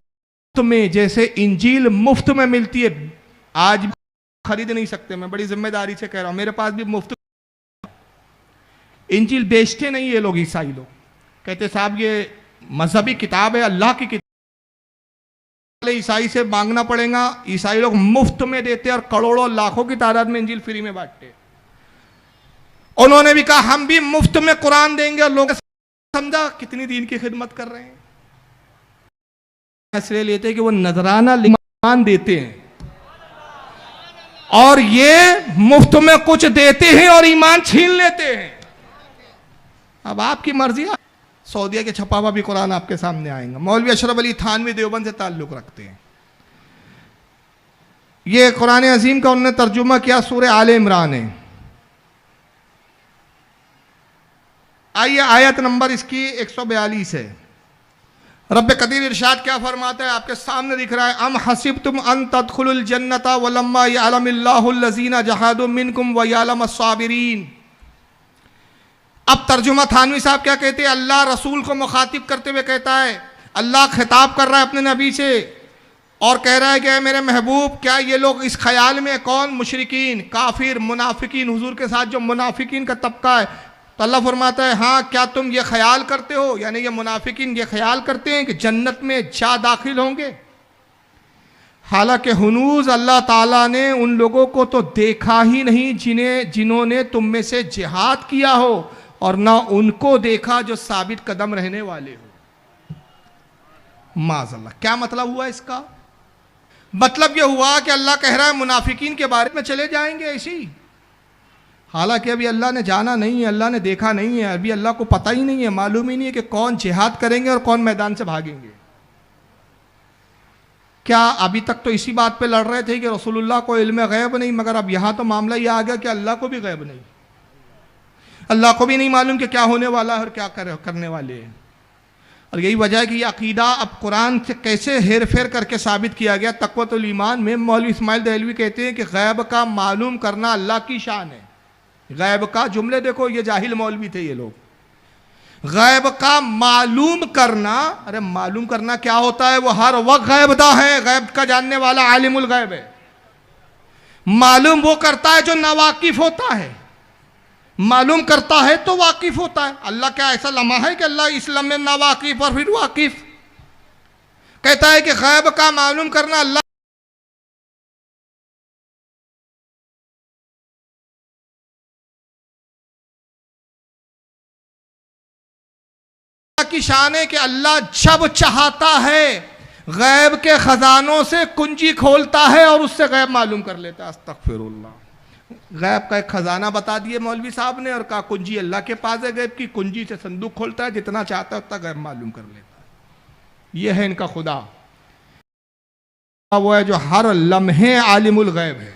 में, जैसे इंजील मुफ्त में मिलती है, आज खरीद नहीं सकते। मैं बड़ी जिम्मेदारी से कह रहा हूं, मेरे पास भी मुफ्त इंजील बेचते नहीं ये लोग, ईसाई लोग कहते साहब ये मजहबी किताब है, अल्लाह की किताब, ईसाई से मांगना पड़ेगा। ईसाई लोग मुफ्त में देते और करोड़ों लाखों की तादाद में इंजील फ्री में बांटते। उन्होंने भी कहा हम भी मुफ्त में कुरान देंगे, और लोग समझा कितनी दीन की खिदमत कर रहे हैं। इसलिए लेते कि वो नजराना ईमान देते हैं और ये मुफ्त में कुछ देते हैं और ईमान छीन लेते हैं। अब आपकी मर्जी। सऊदीया के छपा हुआ भी कुरान आपके सामने आएगा। मौलवी अशरफ अली थानवी देवबंद से ताल्लुक़ रखते हैं। ये कुरान अजीम का उन्होंने तर्जुमा किया सूरह आले इमरान है। आइए, आयत नंबर इसकी 142 है। रब कदीर इरशाद क्या फरमाता है, आपके सामने दिख रहा है। अम हसिबतुम अन तदखुलुल जन्नता वलम्मा यअलमिल्लाहुल लज़ीना जहादू मिनकुम व यअलमस साबिरीन। अब तर्जुमा थानवी साहब क्या कहते हैं, अल्लाह रसूल को मुखातिब करते हुए कहता है, अल्लाह खिताब कर रहा है अपने नबी से और कह रहा है कि मेरे महबूब, क्या ये लोग इस ख्याल में, कौन? मुशरिकीन, काफिर, मुनाफिकीन, हुजूर के साथ जो मुनाफिकीन का तबका है, तो अल्लाह फरमाता है हाँ, क्या तुम ये ख्याल करते हो, यानी ये मुनाफिकीन ये ख्याल करते हैं कि जन्नत में जा दाखिल होंगे? हालांकि हुनूज अल्लाह ताला ने उन लोगों को तो देखा ही नहीं जिन्होंने तुम में से जिहाद किया हो, और ना उनको देखा जो साबित कदम रहने वाले हो। माज़अल्लाह। क्या मतलब हुआ इसका? मतलब यह हुआ कि अल्लाह कह रहा है मुनाफिकीन के बारे में चले जाएंगे ऐसी। हालांकि अभी अल्लाह ने जाना नहीं है, अल्लाह ने देखा नहीं है, अभी अल्लाह को पता ही नहीं है, मालूम ही नहीं है कि कौन जिहाद करेंगे और कौन मैदान से भागेंगे। क्या अभी तक तो इसी बात पे लड़ रहे थे कि रसूलुल्लाह को इल्म गैब नहीं, मगर अब यहां तो मामला यह आ गया कि अल्लाह को भी गैब नहीं, अल्लाह को भी नहीं मालूम कि क्या होने वाला है और क्या करने वाले हैं। और यही वजह है कि यह अकीदा अब कुरान से कैसे हेर फेर करके साबित किया गया। तक़वतुल ईमान में मौलवी इस्माइल दहलवी कहते हैं कि गैब का मालूम करना अल्लाह की शान है। गैब का जुमले देखो, ये जाहिल मौलवी थे ये लोग। गैब का मालूम करना, अरे मालूम करना क्या होता है? वो हर वक्त गैबदा है, गैब का जानने वाला आलिमुल गैब है। मालूम वो करता है जो नावाकिफ होता है, मालूम करता है तो वाकिफ होता है। अल्लाह क्या ऐसा लम्हा है कि अल्लाह इस्लाम में नावाकिफ और फिर वाकिफ? कहता है कि गैब का मालूम करना अल्लाह की शान है कि अल्लाह जब चाहता है गैब के खजानों से कुंजी खोलता है और उससे गैब मालूम कर लेता है। अस्तगफिरुल्लाह। गैब का एक खजाना बता दिए मौलवी साहब ने और कहा कुंजी अल्लाह के पास है, गैब की कुंजी से संदूक खोलता है, जितना चाहता है उतना गैब मालूम कर लेता है। यह है इनका खुदा। वो है जो हर लम्हे आलिमुल गैब है,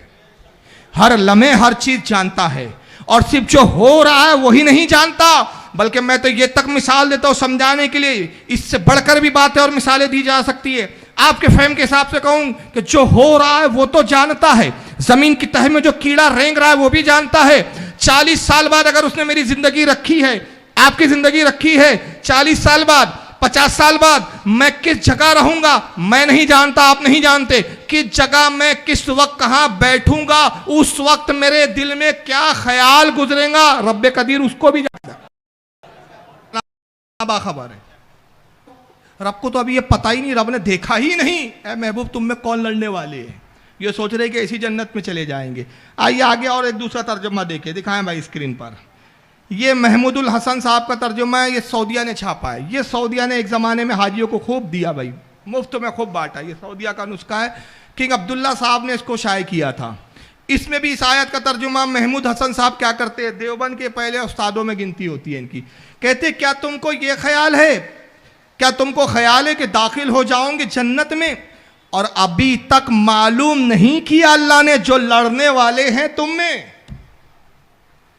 हर लम्हे हर चीज जानता है, और सिर्फ जो हो रहा है वही नहीं जानता, बल्कि मैं तो ये तक मिसाल देता हूं समझाने के लिए, इससे बढ़कर भी बातें और मिसालें दी जा सकती है। आपके फहम के हिसाब से कहूं कि जो हो रहा है वो तो जानता है, जमीन की तह में जो कीड़ा रेंग रहा है वो भी जानता है। 40 साल बाद अगर उसने मेरी जिंदगी रखी है, आपकी जिंदगी रखी है, 40 साल बाद, 50 साल बाद मैं किस जगह रहूंगा मैं नहीं जानता, आप नहीं जानते। किस जगह मैं किस वक्त कहां बैठूंगा, उस वक्त मेरे दिल में क्या ख्याल गुजरेगा, रब्बे कदीर उसको भी जानता है। बाखबर है। रब को तो अभी ये पता ही नहीं, रब ने देखा ही नहीं। ए महबूब तुम में कौन लड़ने वाले हैं? ये सोच रहे कि इसी जन्नत में चले जाएंगे। आइए आगे और एक दूसरा तर्जुमा देखिए, दिखाएं भाई स्क्रीन पर। ये महमूदुल हसन साहब का तर्जुमा है, ये सऊदिया ने छापा है। ये सऊदिया ने एक ज़माने में हाजियों को खूब दिया भाई, मुफ्त में खूब बांटा। ये सऊदिया का नुस्खा है, किंग अब्दुल्ला साहब ने इसको शाये किया था। इसमें भी इस आयत का तर्जुमा महमूद हसन साहब क्या करते हैं, देवबंद के पहले उस्तादों में गिनती होती है इनकी। कहते क्या तुमको ये ख्याल है, क्या तुमको ख्याल है कि दाखिल हो जाओगे जन्नत में और अभी तक मालूम नहीं किया अल्लाह ने जो लड़ने वाले हैं तुम में।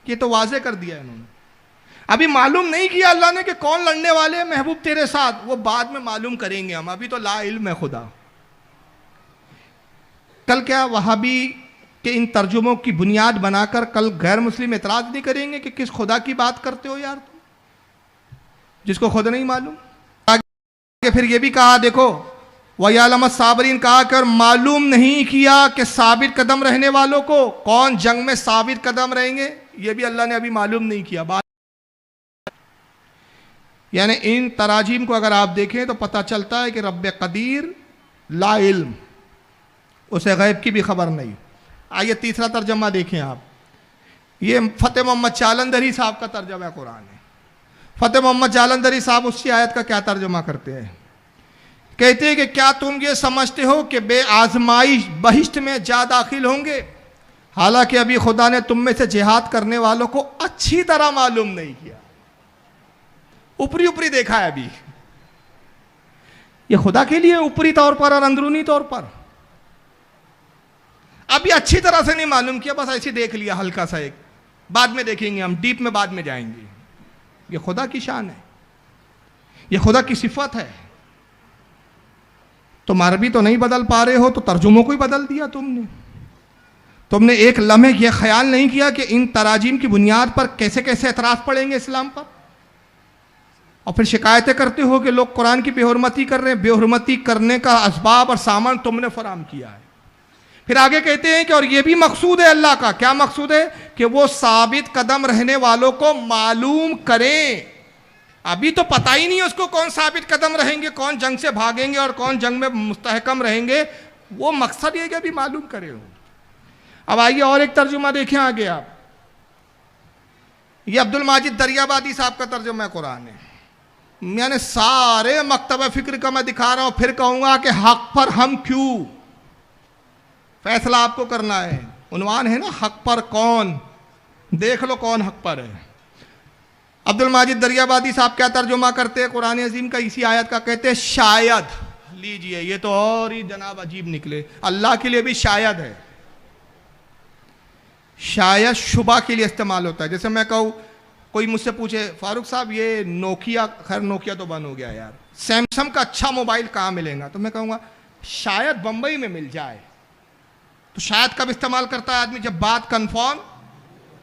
ये तो वाजे कर दिया इन्होंने, अभी मालूम नहीं किया अल्लाह ने कि कौन लड़ने वाले हैं महबूब तेरे साथ, वो बाद में मालूम करेंगे हम, अभी तो ला इल्म है खुदा। कल क्या वहाबी के इन तर्जुमों की बुनियाद बनाकर कल गैर मुस्लिम एतराज नहीं करेंगे कि किस खुदा की बात करते हो यार तुम, जिसको खुद नहीं मालूम। आगे फिर ये भी कहा, देखो वयालम साबरीन कहा कि और मालूम नहीं किया कि साबित कदम रहने वालों को, कौन जंग में साबित कदम रहेंगे, ये भी अल्लाह ने अभी मालूम नहीं किया। बात यानी इन तराजीम को अगर आप देखें तो पता चलता है कि रब्बे कदीर ला इल्म, उसे गैब की भी खबर नहीं। आइए तीसरा तर्जमा देखें आप, ये फतेह मोहम्मद जालंधरी साहब का तर्जमा कुरान है। फतेह मोहम्मद जालंधरी साहब उसी आयत का क्या तर्जमा करते हैं, कहते हैं कि क्या तुम ये समझते हो कि बे आजमाइश बहिश्त में जा दाखिल होंगे, हालांकि अभी खुदा ने तुम में से जिहाद करने वालों को अच्छी तरह मालूम नहीं किया, ऊपरी ऊपरी देखा है। अभी ये खुदा के लिए ऊपरी तौर पर और अंदरूनी तौर पर, अभी अच्छी तरह से नहीं मालूम किया, बस ऐसे देख लिया हल्का सा एक, बाद में देखेंगे हम, डीप में बाद में जाएंगे। ये खुदा की शान है, ये खुदा की सिफत है। तुम अरबी तो नहीं बदल पा रहे हो तो तर्जुमों को ही बदल दिया तुमने एक लम्हे यह ख्याल नहीं किया कि इन तराजीम की बुनियाद पर कैसे कैसे एतराज पड़ेंगे इस्लाम पर, और फिर शिकायतें करते हो कि लोग कुरान की बेहुरमती कर रहे हैं। बेहुरमती करने का असबाब और सामान तुमने फराहम किया है। फिर आगे कहते हैं कि और ये भी मकसूद है अल्लाह का, क्या मकसूद है, कि वो साबित कदम रहने वालों को मालूम करें। अभी तो पता ही नहीं उसको कौन साबित कदम रहेंगे, कौन जंग से भागेंगे और कौन जंग में मुस्तहकम रहेंगे, वो मकसद ये कि अभी मालूम करे हो। अब आइए और एक तर्जुमा देखें आगे आप, ये अब्दुल माजिद दरियाबादी साहब का तर्जुमा कुरान है। मैंने सारे मकतब फिक्र का मैं दिखा रहा हूं, फिर कहूंगा कि हक पर हम क्यों, फैसला आपको करना है। उन्वान है ना हक पर कौन, देख लो कौन हक पर है। अब्दुल माजिद दरियाबादी साहब क्या तर्जुमा करते हैं कुरान अजीम का इसी आयत का, कहते हैं शायद, लीजिए ये तो और ही जनाब अजीब निकले, अल्लाह के लिए भी शायद है। शायद शुबा के लिए इस्तेमाल होता है। जैसे मैं कहूँ, कोई मुझसे पूछे फारूक साहब ये नोकिया, खैर नोकिया तो बंद हो गया यार, सैमसंग का अच्छा मोबाइल कहाँ मिलेगा, तो मैं कहूँगा शायद बंबई में मिल जाए। तो शायद कब इस्तेमाल करता है आदमी, जब बात कंफर्म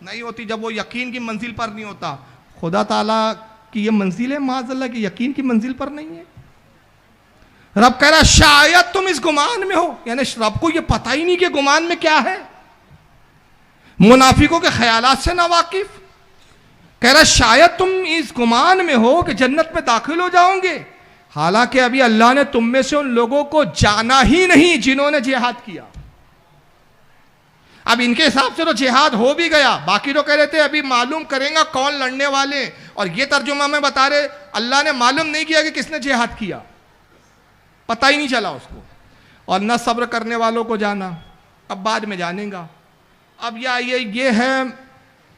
नहीं होती, जब वो यकीन की मंजिल पर नहीं होता। खुदा ताला की ये मंजिल है माज़अल्लाह की यकीन की मंजिल पर नहीं है। रब कह रहा शायद तुम इस गुमान में हो, यानी रब को ये पता ही नहीं कि गुमान में क्या है। मुनाफिकों के ख्यालात से ना वाकिफ, कह रहा शायद तुम इस गुमान में हो कि जन्नत में दाखिल हो जाओगे, हालांकि अभी अल्लाह ने तुम में से उन लोगों को जाना ही नहीं जिन्होंने जिहाद किया। अब इनके हिसाब से तो जिहाद हो भी गया, बाकी तो कह रहे थे अभी मालूम करेंगे कौन लड़ने वाले, और ये तर्जुमा में बता रहे अल्लाह ने मालूम नहीं किया कि किसने जिहाद किया, पता ही नहीं चला उसको। और न सब्र करने वालों को जाना, अब बाद में जानेगा। अब ये है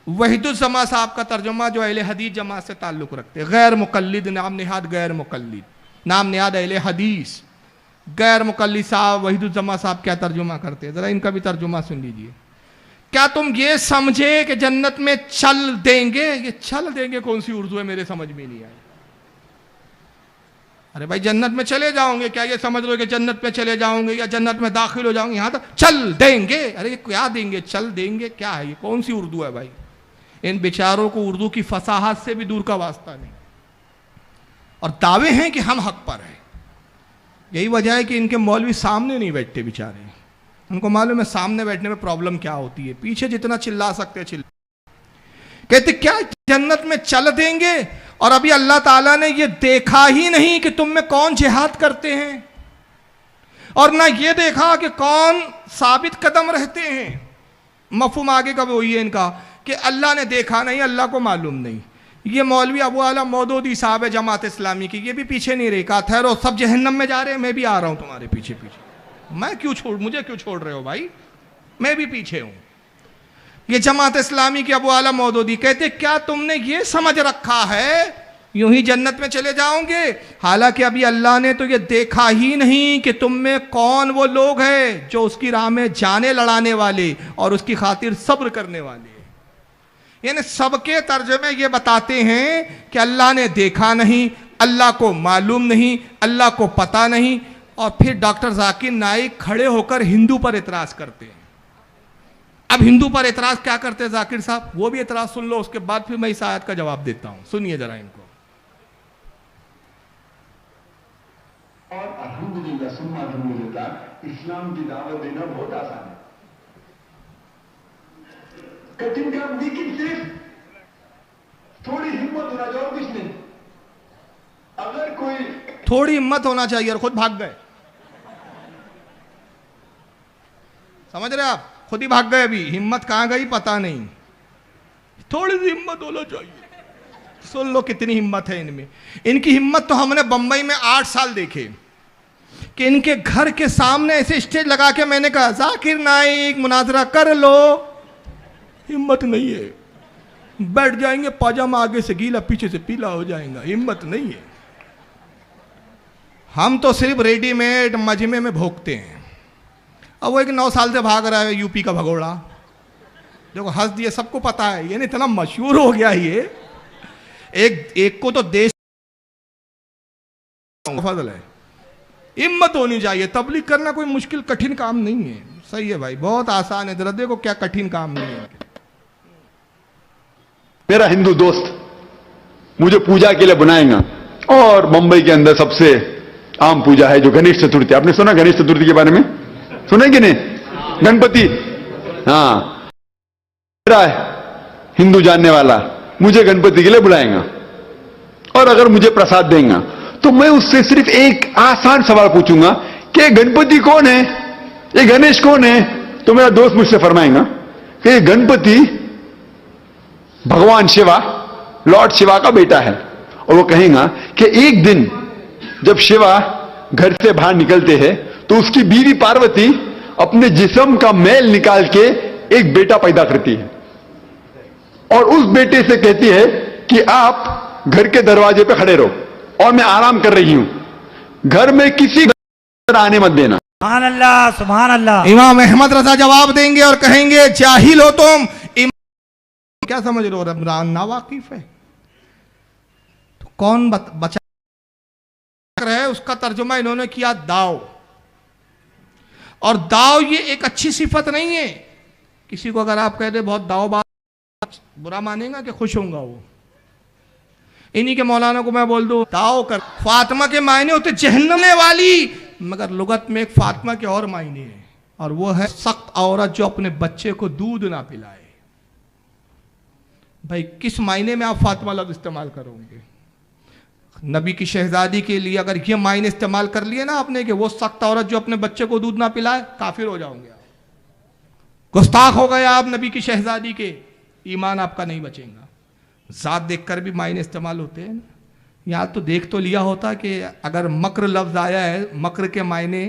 वहीदुज़्ज़मा साहब का तर्जुमा, जो अहले हदीस जमात से ताल्लुक़ रखते हैं। गैर मुक़ल्लिद नाम निहाद, गैर मुक़ल्लिद नाम निहाद अहले हदीस, गैर मुक़ल्लिद साहब वहीदुज़्ज़मा साहब क्या तर्जुमा करते हैं, ज़रा इनका भी तर्जुमा सुन लीजिए। क्या तुम ये समझे कि जन्नत में चल देंगे, ये चल देंगे कौन सी उर्दू है, मेरे समझ में नहीं आई। अरे भाई जन्नत में चले जाओगे, क्या ये समझ लो कि जन्नत में चले जाओगे या जन्नत में दाखिल हो जाओगे, यहाँ तो चल देंगे। अरे ये क्या देंगे, चल देंगे क्या है, ये कौन सी उर्दू है भाई। इन बेचारों को उर्दू की फसाहत से भी दूर का वास्ता नहीं, और दावे हैं कि हम हक पर हैं। यही वजह है कि इनके मौलवी सामने नहीं बैठते बेचारे, उनको मालूम है सामने बैठने में प्रॉब्लम क्या होती है, पीछे जितना चिल्ला सकते चिल्ला। कहते क्या जन्नत में चल देंगे, और अभी अल्लाह ताला ने ये देखा ही नहीं कि तुम में कौन जिहाद करते हैं, और ना ये देखा कि कौन साबित कदम रहते हैं। मफहूम आगे का वही है इनका कि अल्लाह ने देखा नहीं, अल्लाह को मालूम नहीं। ये मौलवी अबू आला मौदूदी साहब है जमात इस्लामी की, ये भी पीछे नहीं रही, कहा ठहरो सब जहन्नम में जा रहे हैं, मैं भी आ रहा हूं तुम्हारे पीछे पीछे। मुझे क्यों छोड़ रहे हो भाई, मैं भी पीछे हूं। ये जमात इस्लामी के अबू आला मौदूदी कहते क्या तुमने ये समझ रखा है यूं ही जन्नत में चले जाओगे? हालांकि अभी अल्लाह ने तो ये देखा ही नहीं कि तुम में कौन वो लोग हैं जो उसकी राह में जाने लड़ाने वाले और उसकी खातिर सब्र करने वाले। यानी सबके तर्जुमे ये बताते हैं कि अल्लाह ने देखा नहीं, अल्लाह को मालूम नहीं, अल्लाह को पता नहीं। और फिर डॉक्टर जाकिर नाइक खड़े होकर हिंदू पर एतराज करते हैं। अब हिंदू पर एतराज क्या करते हैं जाकिर साहब, वो भी एतराज सुन लो, उसके बाद फिर मैं इस आयत का जवाब देता हूं। सुनिए जरा इनको। और अल्हम्दुलिल्लाह सुन्ना अल्हम्दुलिल्लाह इस्लाम की दावत देना बहुत आसान है, कठिन काम, लेकिन सिर्फ थोड़ी हिम्मत होना चाहिए और कुछ नहीं। अगर कोई थोड़ी हिम्मत होना चाहिए और खुद भाग गए, समझ रहे आप, खुद ही भाग गए। अभी हिम्मत कहां गई पता नहीं, थोड़ी सी हिम्मत होना चाहिए। सुन लो कितनी हिम्मत है इनमें। इनकी हिम्मत तो हमने बंबई में 8 साल देखे कि इनके घर के सामने ऐसे स्टेज लगा के मैंने कहा जाकिर नाइक मुनाजरा कर लो, हिम्मत नहीं है, बैठ जाएंगे, पाजामा आगे से गीला पीछे से पीला हो जाएगा, हिम्मत नहीं है। हम तो सिर्फ रेडीमेड मजमे में भोगते हैं। अब वो एक 9 साल से भाग रहा है यूपी का भगोड़ा, देखो हंस दिए, सबको पता है, ये इतना मशहूर हो गया ये। एक को तो देश फजल है। हिम्मत होनी चाहिए, तबलीग करना कोई मुश्किल कठिन काम नहीं है। सही है भाई, बहुत आसान है, जरा देखो क्या कठिन काम नहीं है। मेरा हिंदू दोस्त मुझे पूजा के लिए बुलाएगा, और मुंबई के अंदर सबसे आम पूजा है जो गणेश चतुर्थी। आपने सुना गणेश चतुर्थी के बारे में? सुना कि नहीं? गणपति, हाँ, मेरा हिंदू जानने वाला मुझे गणपति के लिए बुलाएगा, और अगर मुझे प्रसाद देगा तो मैं उससे सिर्फ एक आसान सवाल पूछूंगा कि गणपति कौन है, ये गणेश कौन है? तो मेरा दोस्त मुझसे फरमाएगा कि ये गणपति भगवान शिवा, लॉर्ड शिवा का बेटा है। और वो कहेगा कि एक दिन जब शिवा घर से बाहर निकलते हैं तो उसकी बीवी पार्वती अपने जिस्म का मैल निकाल के एक बेटा पैदा करती है, और उस बेटे से कहती है कि आप घर के दरवाजे पे खड़े रहो और मैं आराम कर रही हूं, घर में किसी आने मत देना। सुभान अल्लाह, सुभान अल्लाह। इमाम अहमद रजा जवाब देंगे और कहेंगे जाहिल हो तुम, क्या समझ रहे हो, रमजान ना वाकिफ है तो कौन बचा है? उसका तर्जुमा इन्होंने किया दाव। और दाव ये एक अच्छी सिफत नहीं है। किसी को अगर आप कह दे बहुत दाव बात, बुरा मानेगा कि खुश होगा वो? इन्हीं के मौलाना को मैं बोल दूं दाव कर, फातिमा के मायने होते जहन्नम वाली, मगर लुगत में एक फातिमा के और मायने हैं, और वो है सख्त औरत जो अपने बच्चे को दूध ना पिलाए। भाई किस मायने में आप फातिमा लफ्ज़ इस्तेमाल करोगे? नबी की शहजादी के लिए अगर ये मायने इस्तेमाल कर लिए ना आपने कि वो सख्त औरत जो अपने बच्चे को दूध ना पिलाए, काफिर हो जाओगे आप, गुस्ताख हो गए आप नबी की शहजादी के, ईमान आपका नहीं बचेगा। जात देखकर भी मायने इस्तेमाल होते हैं। यहाँ तो देख तो लिया होता कि अगर मक्र लफ्ज आया है, मक्र के मायने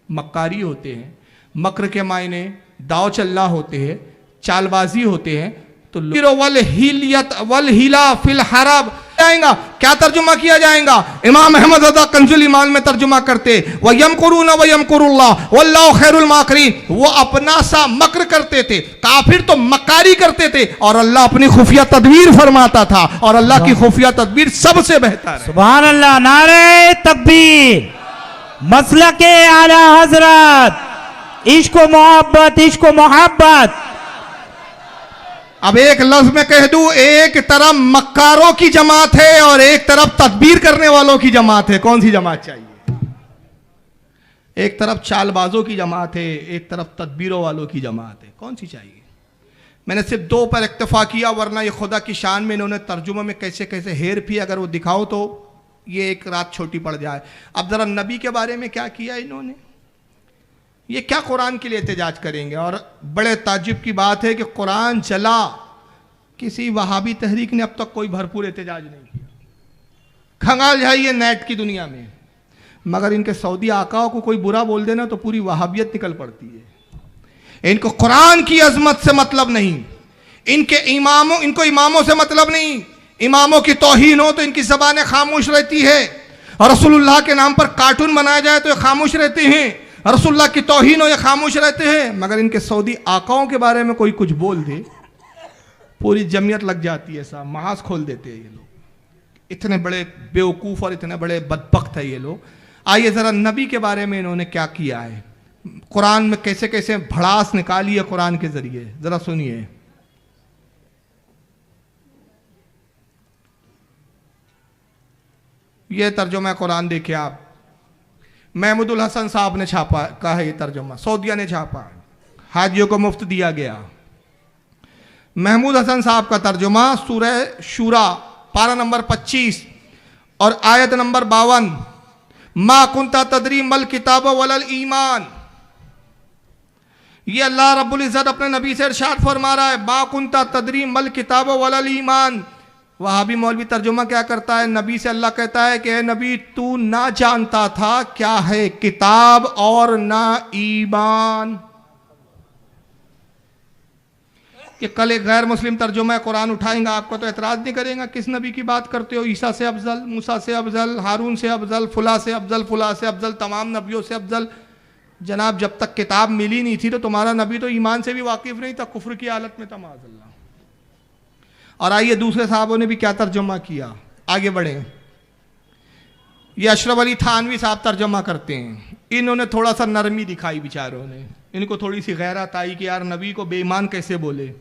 मक्कारी होते हैं, मक्र के मायने दाव चलना होते हैं, चालबाजी होते हैं, तो वल हिलियत वल हिला फिल हरब जाएगा। क्या तर्जुमा किया जाएगा? इमाम अहमद रज़ा कंजुल ईमान में तर्जुमा करते व यमकुरूना व यमकुरुल्लाह वल्लाहु खैरुल माकिरीन। वो अपना सा मक्र करते थे, काफिर तो मक्कारी करते थे, और अल्लाह अपनी खुफिया तदबीर फरमाता था, और अल्लाह की खुफिया तदबीर सबसे बेहतर है। सुभान अल्लाह, नारे तकबीर, मसलके आला हजरत, इश्क मोहब्बत, इश्क मोहब्बत। अब एक लफ्ज में कह दूं, एक तरफ मक्कारों की जमात है और एक तरफ तदबीर करने वालों की जमात है। कौन सी जमात चाहिए? एक तरफ चालबाजों की जमात है, एक तरफ तदबीरों वालों की जमात है, कौन सी चाहिए? मैंने सिर्फ 2 पर इक्तफा किया, वरना ये खुदा की शान में इन्होंने तर्जुमा में कैसे कैसे हेर फी अगर वो दिखाओ तो ये एक रात छोटी पड़ जाए। अब जरा नबी के बारे में क्या किया इन्होंने? ये क्या कुरान के लिए एहतजाज करेंगे? और बड़े ताज्जुब की बात है कि कुरान जला, किसी वहाबी तहरीक ने अब तक कोई भरपूर एहतजाज नहीं किया। खंगाल जाइए नेट की दुनिया में, मगर इनके सऊदी आकाओं को कोई बुरा बोल देना तो पूरी वहाबियत निकल पड़ती है। इनको कुरान की अजमत से मतलब नहीं, इनको इमामों से मतलब नहीं। इमामों की तौहीन हो तो इनकी ज़बानें खामोश रहती है, और रसूलुल्लाह के नाम पर कार्टून बनाया जाए तो ये खामोश रहते हैं, रसूलुल्लाह की तौहीन हो ये खामोश रहते हैं। मगर इनके सऊदी आकाओं के बारे में कोई कुछ बोल दे, पूरी जमीयत लग जाती है, साहब महाज खोल देते हैं ये लोग। इतने बड़े बेवकूफ़ और इतने बड़े बदबख्त है ये लोग। आइए ज़रा नबी के बारे में इन्होंने क्या किया है, कुरान में कैसे कैसे भड़ास निकाली है कुरान के ज़रिए, ज़रा सुनिए। ये तर्जुमा कुरान देखिए आप, महमूदुल हसन साहब ने छापा का है ये तर्जुमा, सऊदिया ने छापा, हाजियों को मुफ्त दिया गया। महमूद हसन साहब का तर्जुमा सूरह शूरा पारा नंबर 25 और आयत नंबर 52, मा कुंता तदरी मल किताब वलल ईमान। ये अल्लाह रब्बुल इज़्ज़त अपने नबी से इरशाद फरमा रहा है, मा कुंता तदरी मल किताब वलल ईमान। वहाबी मौलवी तर्जुमा क्या करता है, नबी से अल्लाह कहता है कि नबी तू ना जानता था क्या है किताब और ना ईमान। कि कल एक गैर मुस्लिम तर्जुमा कुरान उठाएंगा, आपको तो एतराज़ नहीं करेगा, किस नबी की बात करते हो, ईसा से अफजल, मूसा से अफजल, हारून से अफजल, फुला से अफजल, फुला से अफजल, तमाम नबियों से अफजल। जनाब जब तक किताब मिली नहीं थी तो तुम्हारा नबी तो ईमान से भी वाकिफ़ नहीं था, कुफ्र की हालत में था माज़अल्लाह। और आइए दूसरे साहबों ने भी क्या तर्जुमा किया, आगे बढ़े। ये अशरफ अली थानवी साहब तर्जुमा करते हैं, इन्होंने थोड़ा सा नरमी दिखाई बेचारों ने, इनको थोड़ी सी गैरत आई कि यार नबी को बेईमान कैसे बोले,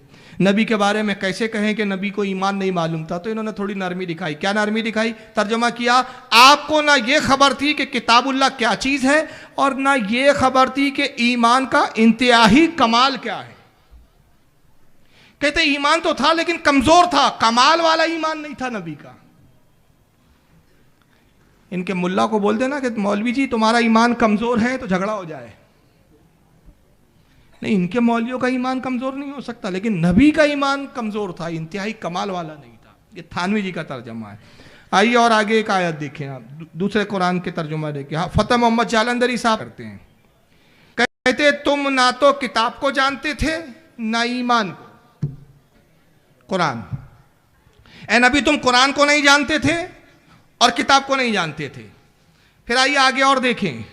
नबी के बारे में कैसे कहें कि नबी को ईमान नहीं मालूम था। तो इन्होंने थोड़ी नरमी दिखाई। क्या नरमी दिखाई? तर्जुमा किया, आपको ना ये खबर थी कि किताबुल्लाह क्या चीज़ है और ना ये खबर थी कि ईमान का इंतहाई कमाल क्या है। कहते ईमान तो था लेकिन कमजोर था, कमाल वाला ईमान नहीं था नबी का। इनके मुल्ला को बोल देना कि मौलवी जी तुम्हारा ईमान कमजोर है तो झगड़ा हो जाए। नहीं, इनके मौलवियों का ईमान कमजोर नहीं हो सकता, लेकिन नबी का ईमान कमजोर था, इंतहाई कमाल वाला नहीं था। ये थानवी जी का तर्जुमा है। आइए और आगे एक आयत देखें आप, दूसरे कुरान के तर्जुमा देखें। हाँ, फतेह मोहम्मद जालंधरी साहब करते हैं, कहते तुम ना तो किताब को जानते थे ना ईमान को। कुरान, ए नबी तुम कुरान को नहीं जानते थे और किताब को नहीं जानते थे। फिर आइए आगे और देखें,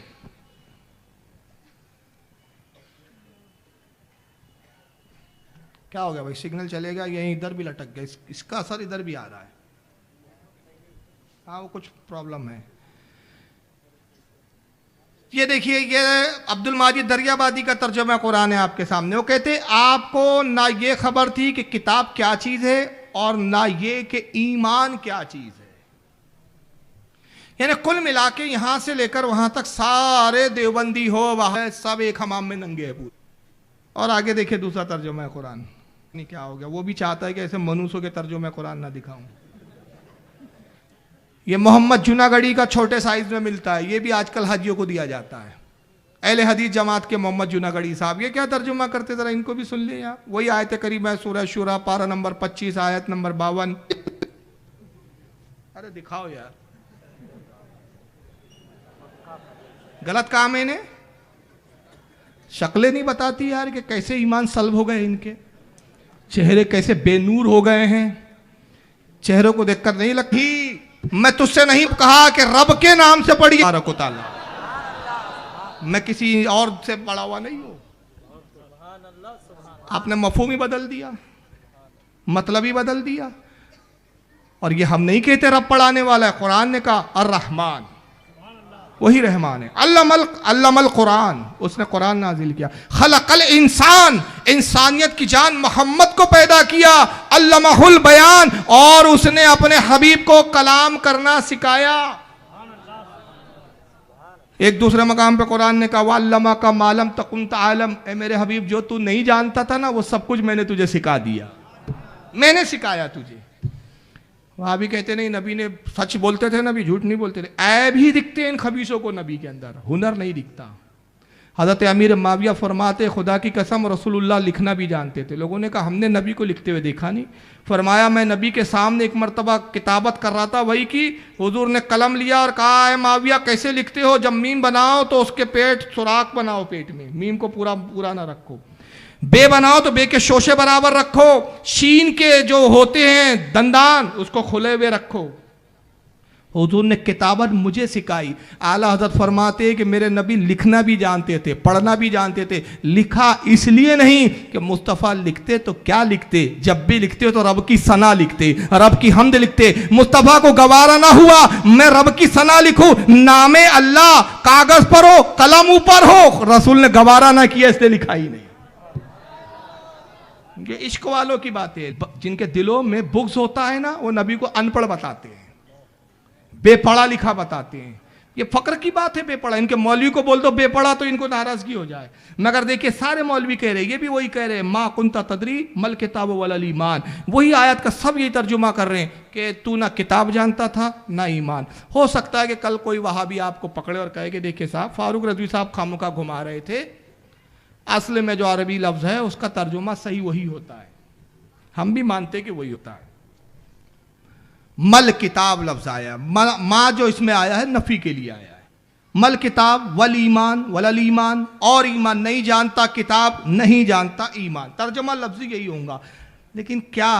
क्या हो गया भाई, सिग्नल चलेगा, यहीं इधर भी लटक गया, इसका असर इधर भी आ रहा है। हाँ वो कुछ प्रॉब्लम है। ये देखिए, ये अब्दुल माजिद दरियाबादी का तर्जुमा कुरान है आपके सामने। वो कहते आपको ना ये खबर थी कि किताब क्या चीज़ है और ना ये कि ईमान क्या चीज़ है। यानी कुल मिला के यहां से लेकर वहां तक सारे देवबंदी हो वहां सब एक हमाम में नंगे है पूरे। और आगे देखिए दूसरा तर्जुमा है कुरान, नहीं क्या हो गया, वो भी चाहता है कि ऐसे मनुष्यों के तर्जुमे कुरान ना दिखाऊं। ये मोहम्मद जूनागढ़ी का छोटे साइज में मिलता है, ये भी आजकल हाजियों को दिया जाता है। अहले हदीस जमात के मोहम्मद जूनागढ़ी साहब ये क्या तर्जुमा करते, जरा इनको भी सुन ले आप। वही आयत करीब है, सूरह शूरा पारा नंबर 25 आयत नंबर 52। अरे दिखाओ यार, गलत काम है इन्हें, शक्लें नहीं बताती यार कि कैसे ईमान सल्ब हो गए इनके, चेहरे कैसे बेनूर हो गए हैं। चेहरों को देखकर नहीं लगती, मैं तुझसे नहीं कहा कि रब के नाम से पढ़िए, मैं किसी और से पढ़ा हुआ नहीं हूं। आपने मफहूम ही बदल दिया, मतलब ही बदल दिया। और ये हम नहीं कहते रब पढ़ाने वाला है, कुरान ने कहा अर रहमान, वही रहमान है। अल्लमल कुरान, उसने कुरान नाजिल किया। खलकल इंसान, इंसानियत की जान मोहम्मद को पैदा किया। अल्लमहुल बयान, और उसने अपने हबीब को कलाम करना सिखाया। एक दूसरे मकाम पे कुरान ने कहा वल्लमा का मालम तकुन तालम, ए मेरे हबीब जो तू नहीं जानता था ना वो सब कुछ मैंने तुझे सिखा दिया, मैंने सिखाया तुझे। वहाँ भी कहते नहीं नबी ने सच बोलते थे, नबी झूठ नहीं बोलते थे। ऐब ही दिखते हैं इन खबीसों को नबी के अंदर, हुनर नहीं दिखता। हज़रत अमीर माविया फरमाते, खुदा की कसम रसूलुल्लाह लिखना भी जानते थे। लोगों ने कहा हमने नबी को लिखते हुए देखा नहीं। फरमाया मैं नबी के सामने एक मरतबा किताबत कर रहा था, वही की हुजूर ने कलम लिया और कहा है माविया कैसे लिखते हो, जब मीम बनाओ तो उसके पेट सुराख बनाओ, पेट में मीम को पूरा पूरा ना रखो, बे बनाओ तो बे के शोशे बराबर रखो, शीन के जो होते हैं दंदान उसको खुले हुए रखो। हुजूर ने किताबत मुझे सिखाई। आला हज़रत फरमाते कि मेरे नबी लिखना भी जानते थे, पढ़ना भी जानते थे। लिखा इसलिए नहीं कि मुस्तफ़ा लिखते तो क्या लिखते, जब भी लिखते तो रब की सना लिखते, रब की हमद लिखते। मुस्तफ़ा को गवारा ना हुआ मैं रब की सना लिखूं, नामे अल्लाह कागज पर हो कलम ऊपर हो, रसूल ने गवारा ना किया इसलिए लिखा ही नहीं। ये इश्क वालों की बात है, जिनके दिलों में बुग़्ज़ होता है ना, वो नबी को अनपढ़ बताते हैं, बेपढ़ा लिखा बताते हैं। ये फक्र की बात है बेपढ़ा। इनके मौलवी को बोल दो बेपढ़ा तो इनको नाराजगी हो जाए, मगर देखिए सारे मौलवी कह रहे हैं, ये भी वही कह रहे हैं, माँ कुंता तदरी मल किताब वल ईमान। वही आयत का सब यही तर्जुमा कर रहे हैं कि तू ना किताब जानता था ना ईमान। हो सकता है कि कल कोई वहाबी आपको पकड़े और कहे कि देखिए साहब फारूक रज़वी साहब खामोखा घुमा रहे थे, असल में जो अरबी लफ्ज़ है उसका तर्जुमा सही वही होता है, हम भी मानते कि वही होता है। मल किताब लफ्ज़ आया, माँ जो इसमें आया है नफ़ी के लिए आया है। मल किताब वल ईमान वलल ईमान, और ईमान नहीं जानता, किताब नहीं जानता ईमान, तर्जुमा लफ्ज़ी यही होगा। लेकिन क्या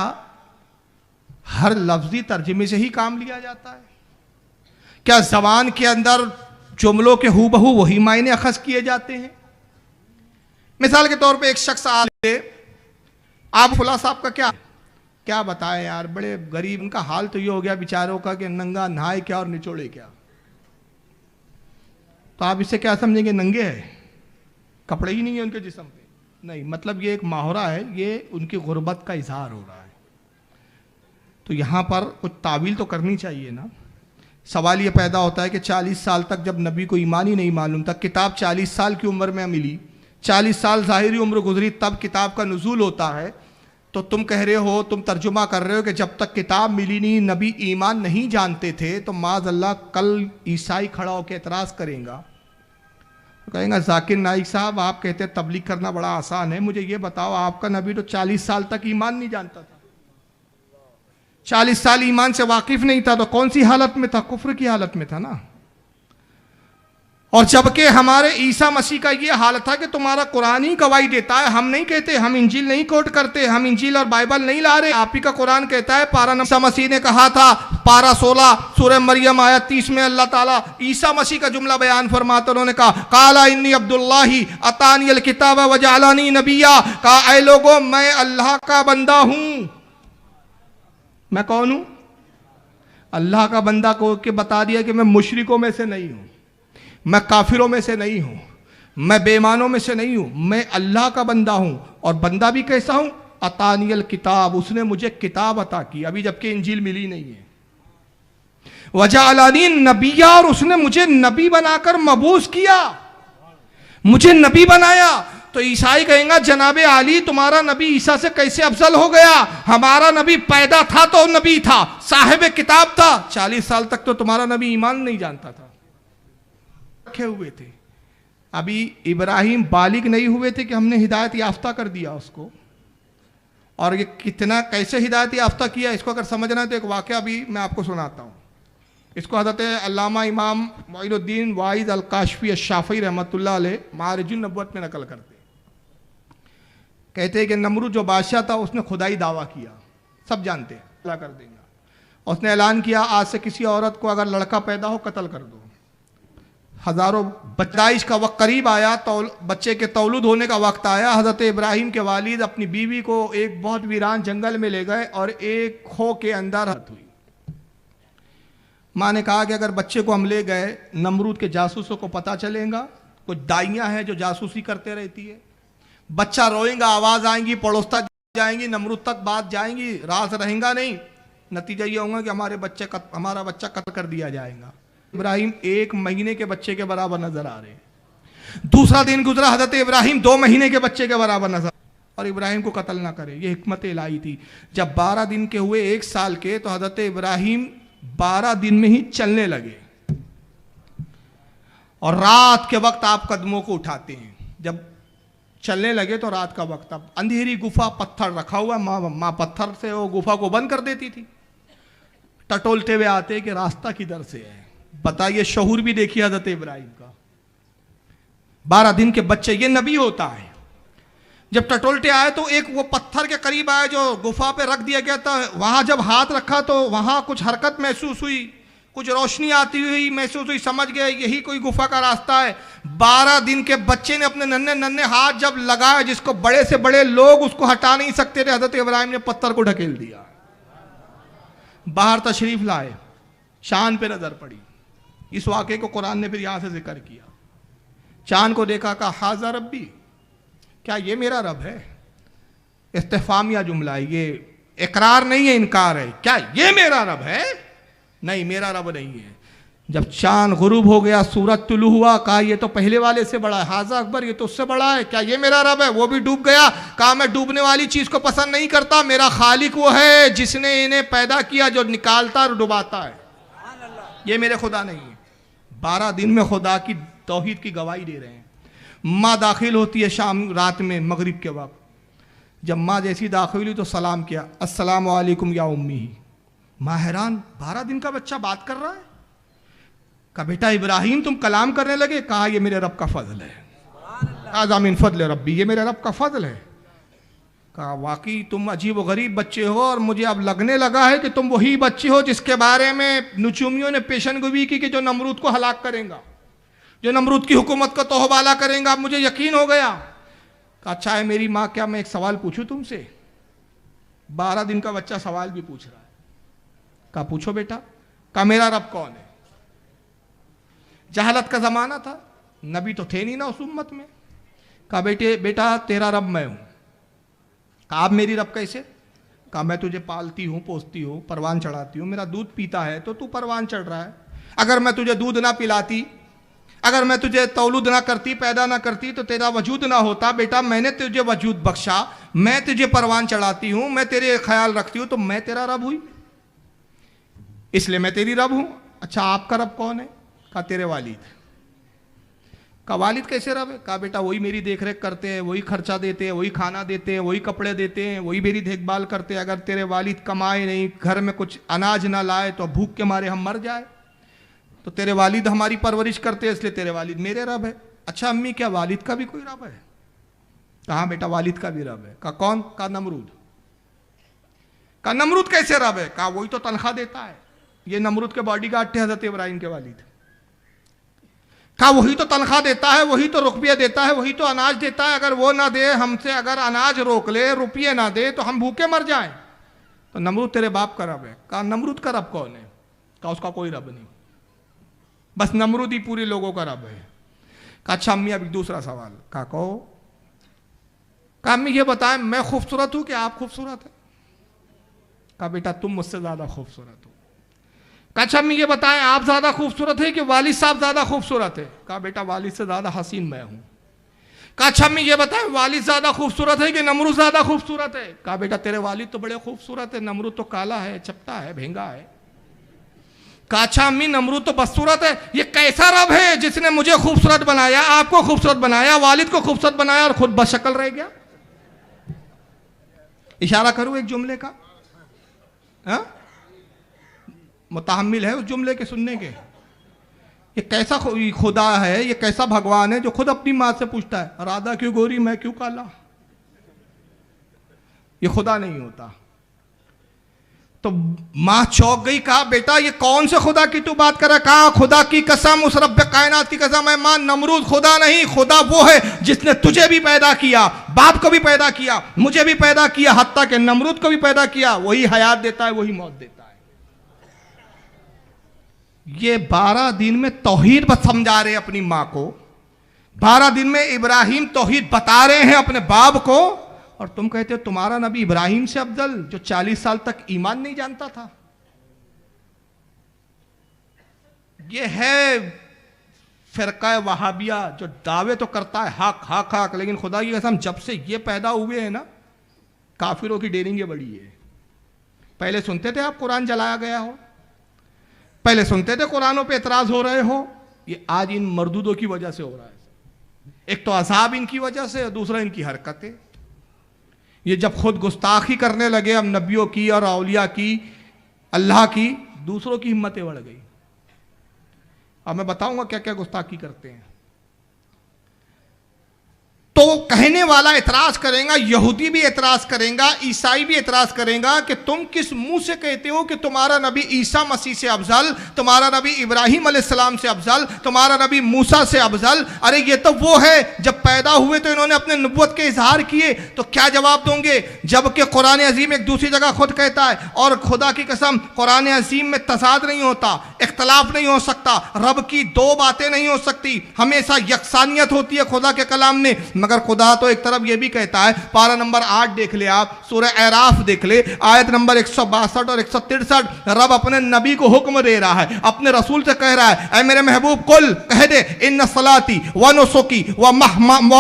हर लफ्ज़ी तर्जुमे से ही काम लिया जाता है? क्या ज़बान के अंदर जुमलों के हूबहू वही मायने अखज़ किए जाते हैं? मिसाल के तौर पे एक शख्स आए, आप फुला साहब का क्या बताएं यार, बड़े गरीब, उनका हाल तो ये हो गया बेचारों का कि नंगा नहाए क्या और निचोड़े क्या। तो आप इससे क्या समझेंगे, नंगे हैं, कपड़े ही नहीं है उनके जिस्म पे? नहीं, मतलब ये एक माहौरा है, ये उनकी गुर्बत का इजहार हो रहा है। तो यहाँ पर कुछ तावील तो करनी चाहिए ना। सवाल ये पैदा होता है कि 40 साल तक जब नबी को ईमान ही नहीं मालूम था, किताब 40 साल की उम्र में मिली, 40 साल ज़ाहिरी उम्र गुजरी तब किताब का नुज़ूल होता है, तो तुम कह रहे हो, तुम तर्जुमा कर रहे हो कि जब तक किताब मिली नहीं नबी ईमान नहीं जानते थे। तो माज़अल्लाह कल ईसाई खड़ा होकर एतराज़ करेगा, कहेगा जाकिर नाइक साहब आप कहते हैं तबलीग करना बड़ा आसान है, मुझे ये बताओ आपका नबी तो 40 साल तक ईमान नहीं जानता था, 40 साल ईमान से वाकिफ नहीं था, तो कौन सी हालत में था? कुफ्र की हालत में था ना। और जबकि हमारे ईसा मसीह का ये हाल था कि तुम्हारा कुरान ही गवाही देता है, हम नहीं कहते, हम इंजील नहीं कोट करते, हम इंजील और बाइबल नहीं ला रहे, आप ही का कुरान कहता है। पारा ईसा मसीह ने कहा था, पारा 16 सूरह मरियम आयत 30 में अल्लाह ताला ईसा मसीह का जुमला बयान फरमाते, उन्होंने कहा काला इन्नी अब्दुल्लाही अतानियल किताब वजअलनी नबिया, कहा ऐ लोगों मैं अल्लाह का बंदा हूं। मैं कौन हूं? अल्लाह का बंदा को के बता दिया कि मैं मुशरिकों में से नहीं हूं, मैं काफिरों में से नहीं हूं, मैं बेईमानों में से नहीं हूं, मैं अल्लाह का बंदा हूं। और बंदा भी कैसा हूं? अतानियल किताब, उसने मुझे किताब अता की, अभी जबकि इंजील मिली नहीं है। वजअलनी नबिया, और उसने मुझे नबी बनाकर मबूस किया, मुझे नबी बनाया। तो ईसाई कहेंगे जनाबे आली तुम्हारा नबी ईसा से कैसे अफजल हो गया? हमारा नबी पैदा था तो नबी था, साहिब किताब था, 40 साल तक तो तुम्हारा नबी ईमान नहीं जानता था, रखे हुए थे। अभी इब्राहिम बालिग नहीं हुए थे कि हमने हिदायत याफ्ता कर दिया उसको। और ये कितना कैसे हिदायत याफ्ता किया, इसको अगर समझना है तो एक वाक़या भी मैं आपको सुनाता हूँ। इसको हज़रत अल्लामा इमाम मोइनुद्दीन वाइद अल काशफी अश-शाफ़ी रहमतुल्लाह अलैह मारिजुन नबुव्वत में नकल करते, कहते हैं कि नमरूद जो बादशाह था उसने खुदाई दावा किया, सब जानते हैं, अल्लाह कर देंगे। उसने ऐलान किया आज से किसी औरत को अगर लड़का पैदा हो कत्ल कर दो। हज़ारों बच्चाइश का वक्त करीब आया, तो बच्चे के तौलूद होने का वक्त आया। हज़रत इब्राहिम के वालिद अपनी बीवी को एक बहुत वीरान जंगल में ले गए और एक खो के अंदर हत हुई। माँ ने कहा कि अगर बच्चे को हम ले गए, नमरूद के जासूसों को पता चलेगा, कुछ दाइयाँ हैं जो जासूसी करते रहती है, बच्चा रोएगा, आवाज़ आएंगी, पड़ोसता जाएंगी, नमरूद तक बात जाएंगी, राज रहेगा नहीं, नतीजा ये होगा कि हमारा बच्चा कत्ल कर दिया जाएगा। इब्राहिम 1 महीने के बच्चे के बराबर नजर आ रहे हैं। दूसरा दिन गुजरा, हजरत इब्राहिम 2 महीने के बच्चे के बराबर नजर, और इब्राहिम को कत्ल ना करे, ये हिकमत इलाही थी। जब 12 दिन के हुए, 1 साल के, तो हजरत इब्राहिम 12 दिन में ही चलने लगे। और रात के वक्त आप कदमों को उठाते हैं। जब चलने लगे तो रात का वक्त, अब अंधेरी गुफा, पत्थर रखा हुआ, माँ पत्थर से वो गुफा को बंद कर देती थी। टटोलते हुए आते कि रास्ता किधर से है। बताइए, शहूर भी देखिए हजरत इब्राहिम का। 12 दिन के बच्चे, ये नबी होता है। जब टटोलते आए तो एक वो पत्थर के करीब आए जो गुफा पे रख दिया गया था। वहां जब हाथ रखा तो वहां कुछ हरकत महसूस हुई, कुछ रोशनी आती हुई महसूस हुई। समझ गए यही कोई गुफा का रास्ता है। 12 दिन के बच्चे ने अपने नन्हे नन्हे हाथ जब लगाए, जिसको बड़े से बड़े लोग उसको हटा नहीं सकते थे, हजरत इब्राहिम ने पत्थर को ढकेल दिया। बाहर तशरीफ लाए, चांद पे नजर पड़ी। इस वाक़े को कुरान ने फिर यहां से जिक्र किया। चांद को देखा, कहा हाज़ा रब्बी, क्या ये मेरा रब है? इस्तिफ़ामिया जुमला है, ये इकरार नहीं है, इनकार है। क्या ये मेरा रब है? नहीं, मेरा रब नहीं है। जब चांद गुरूब हो गया, सूरज तुलू हुआ, कहा ये तो पहले वाले से बड़ा है। हाज़ा अकबर, ये तो उससे बड़ा है। क्या ये मेरा रब है? वो भी डूब गया। कहा मैं डूबने वाली चीज़ को पसंद नहीं करता। मेरा खालिक वो है जिसने इन्हें पैदा किया, जो निकालता और डुबाता है। ये मेरे खुदा नहीं है। 12 दिन में खुदा की तौहीद की गवाही दे रहे हैं। माँ दाखिल होती है शाम रात में, मगरिब के वक्त। जब माँ जैसी दाखिल हुई तो सलाम किया, अस्सलामु अलैकुम या उम्मी। माँ हैरान, 12 दिन का बच्चा बात कर रहा है। कहा बेटा इब्राहिम तुम कलाम करने लगे? कहा ये मेरे रब का फजल है। आज़ा मिन फजल रब्बी, ये मेरे रब का फजल है। कहा वाकई तुम अजीब व गरीब बच्चे हो, और मुझे अब लगने लगा है कि तुम वही बच्चे हो जिसके बारे में नुचूमियों ने पेशनगोई की कि जो नमरूद को हलाक करेगा, जो नमरूद की हुकूमत को तोहबाला करेगा। अब मुझे यकीन हो गया। कहा अच्छा है मेरी माँ, क्या मैं एक सवाल पूछूं तुमसे? 12 दिन का बच्चा सवाल भी पूछ रहा है। कहा पूछो बेटा। कहा मेरा रब कौन है? जहालत का जमाना था, नबी तो थे नहीं ना उस उम्मत में। कहा बेटा तेरा रब मैं हूं। कहा आप मेरी रब कैसे? कहा मैं तुझे पालती हूं, पोसती हूं, परवान चढ़ाती हूं, मेरा दूध पीता है तो तू परवान चढ़ रहा है। अगर मैं तुझे दूध ना पिलाती, अगर मैं तुझे तौलूद ना करती, पैदा ना करती, तो तेरा वजूद ना होता। बेटा मैंने तुझे वजूद बख्शा, मैं तुझे परवान चढ़ाती हूं, मैं तेरे ख्याल रखती हूं, तो मैं तेरा रब हुई, इसलिए मैं तेरी रब हूं। अच्छा आपका रब कौन है? कहा तेरे वालिद। कहा वालिद कैसे रब है? कहा बेटा वही मेरी देख रेख करते हैं, वही खर्चा देते हैं, वही खाना देते हैं, वही कपड़े देते हैं, वही मेरी देखभाल करते हैं। अगर तेरे वालिद कमाए नहीं, घर में कुछ अनाज ना लाए तो भूख के मारे हम मर जाए, तो तेरे वालिद हमारी परवरिश करते हैं, इसलिए तेरे वालिद मेरे रब है। अच्छा अम्मी क्या वालिद का भी कोई रब है? कहा बेटा वालिद का भी रब है। कहा कौन? कहा नमरूद। कहा नमरूद कैसे रब है? कहा वही तो तनख्वाह देता है, ये नमरूद के बॉडीगार्ड थे हजरत इब्राहिम के वालिद। कहा वही तो तनख्वाह देता है, वही तो रुपये देता है, वही तो अनाज देता है। अगर वो ना दे हमसे, अगर अनाज रोक ले, रुपये ना दे, तो हम भूखे मर जाएं। तो नमरूद तेरे बाप का रब है। कहा नमरूद का रब कौन है? कहा उसका कोई रब नहीं, बस नमरूद ही पूरे लोगों का रब है। कहा अच्छा अम्मी अब दूसरा सवाल। कहा कहो। कहा अम्मी ये बताएं मैं खूबसूरत हूं कि आप खूबसूरत है? कहा बेटा तुम मुझसे ज्यादा खूबसूरत हो। कहा अच्छा अम्मी ये बताएं आप ज्यादा खूबसूरत है कि वालिद साहब ज्यादा खूबसूरत है? कहा बेटा वालिद से ज्यादा हसीन मैं हूं। कहा अच्छा अम्मी ये बताएं वालिद ज्यादा खूबसूरत है कि नमरूद ज्यादा खूबसूरत है? कहा बेटा तेरे वालिद तो बड़े खूबसूरत है, नमरूद तो काला है, चपटा है, भेंगा है। कहा अच्छा अम्मी नमरूद तो बदसूरत है। ये कैसा रब है जिसने मुझे खूबसूरत बनाया, आपको खूबसूरत बनाया, वालिद को खूबसूरत बनाया और खुद बदशक्ल रह गया? इशारा करूं एक जुमले का, मुतहम्मिल है उस जुमले के सुनने के। ये कैसा खुदा है, ये कैसा भगवान है जो खुद अपनी मां से पूछता है राधा क्यों गोरी मैं क्यों काला? ये खुदा नहीं होता। तो मां चौंक गई, कहा बेटा ये कौन से खुदा की तू बात कर रहा है? कहा खुदा की कसम, उस रब्बे कायनात की कसम है मां, नमरूद खुदा नहीं, खुदा वो है जिसने तुझे भी पैदा किया, बाप को भी पैदा किया, मुझे भी पैदा किया, हत्ता के नमरूद को भी पैदा किया। वही हयात देता है, वही मौत देता है। ये 12 दिन में तौहीद समझा रहे हैं अपनी मां को, 12 दिन में इब्राहिम तौहीद बता रहे हैं अपने बाप को, और तुम कहते हो तुम्हारा नबी इब्राहिम से अफजल जो 40 साल तक ईमान नहीं जानता था। ये है फिरका वहाबिया जो दावे तो करता है हक हक हक, लेकिन खुदा की कसम जब से ये पैदा हुए हैं ना, काफिरों की डेरिंगे बड़ी है। पहले सुनते थे आप कुरान जलाया गया हो, पहले सुनते थे कुरानों पे एतराज हो रहे हो, ये आज इन मरदूदों की वजह से हो रहा है। एक तो अजाब इनकी वजह से, दूसरा इनकी हरकतें। ये जब खुद गुस्ताखी करने लगे अब नबियों की और औलिया की, अल्लाह की, दूसरों की हिम्मतें बढ़ गई। अब मैं बताऊंगा क्या क्या गुस्ताखी करते हैं। तो कहने वाला एतराज करेगा, यहूदी भी एतराज करेगा, ईसाई भी एतराज करेगा कि तुम किस मुंह से कहते हो कि तुम्हारा नबी ईसा मसीह से अफजल, तुम्हारा नबी इब्राहिम अलैहिस्सलाम से अफजल, तुम्हारा नबी मूसा से अफजल। अरे ये तो वो है जब पैदा हुए तो इन्होंने अपने नबूवत के इजहार किए, तो क्या जवाब दोगे? जबकि कुरान अजीम एक दूसरी जगह खुद कहता है, और खुदा की कसम कुरान अजीम में तसाद नहीं होता, इख्तलाफ नहीं हो सकता, रब की दो बातें नहीं हो सकती, हमेशा यकसानियत होती है खुदा के कलाम में। मगर खुदा तो एक तरफ यह भी कहता है, पारा नंबर 8 देख ले आप, सूरह आराफ देख ले, आयत नंबर 162 और 163, रब अपने नबी को हुक्म दे रहा है, अपने रसूल से कह रहा है, ऐ मेरे महबूब कुल कह दे, इन्न सलाती व नुसुकी व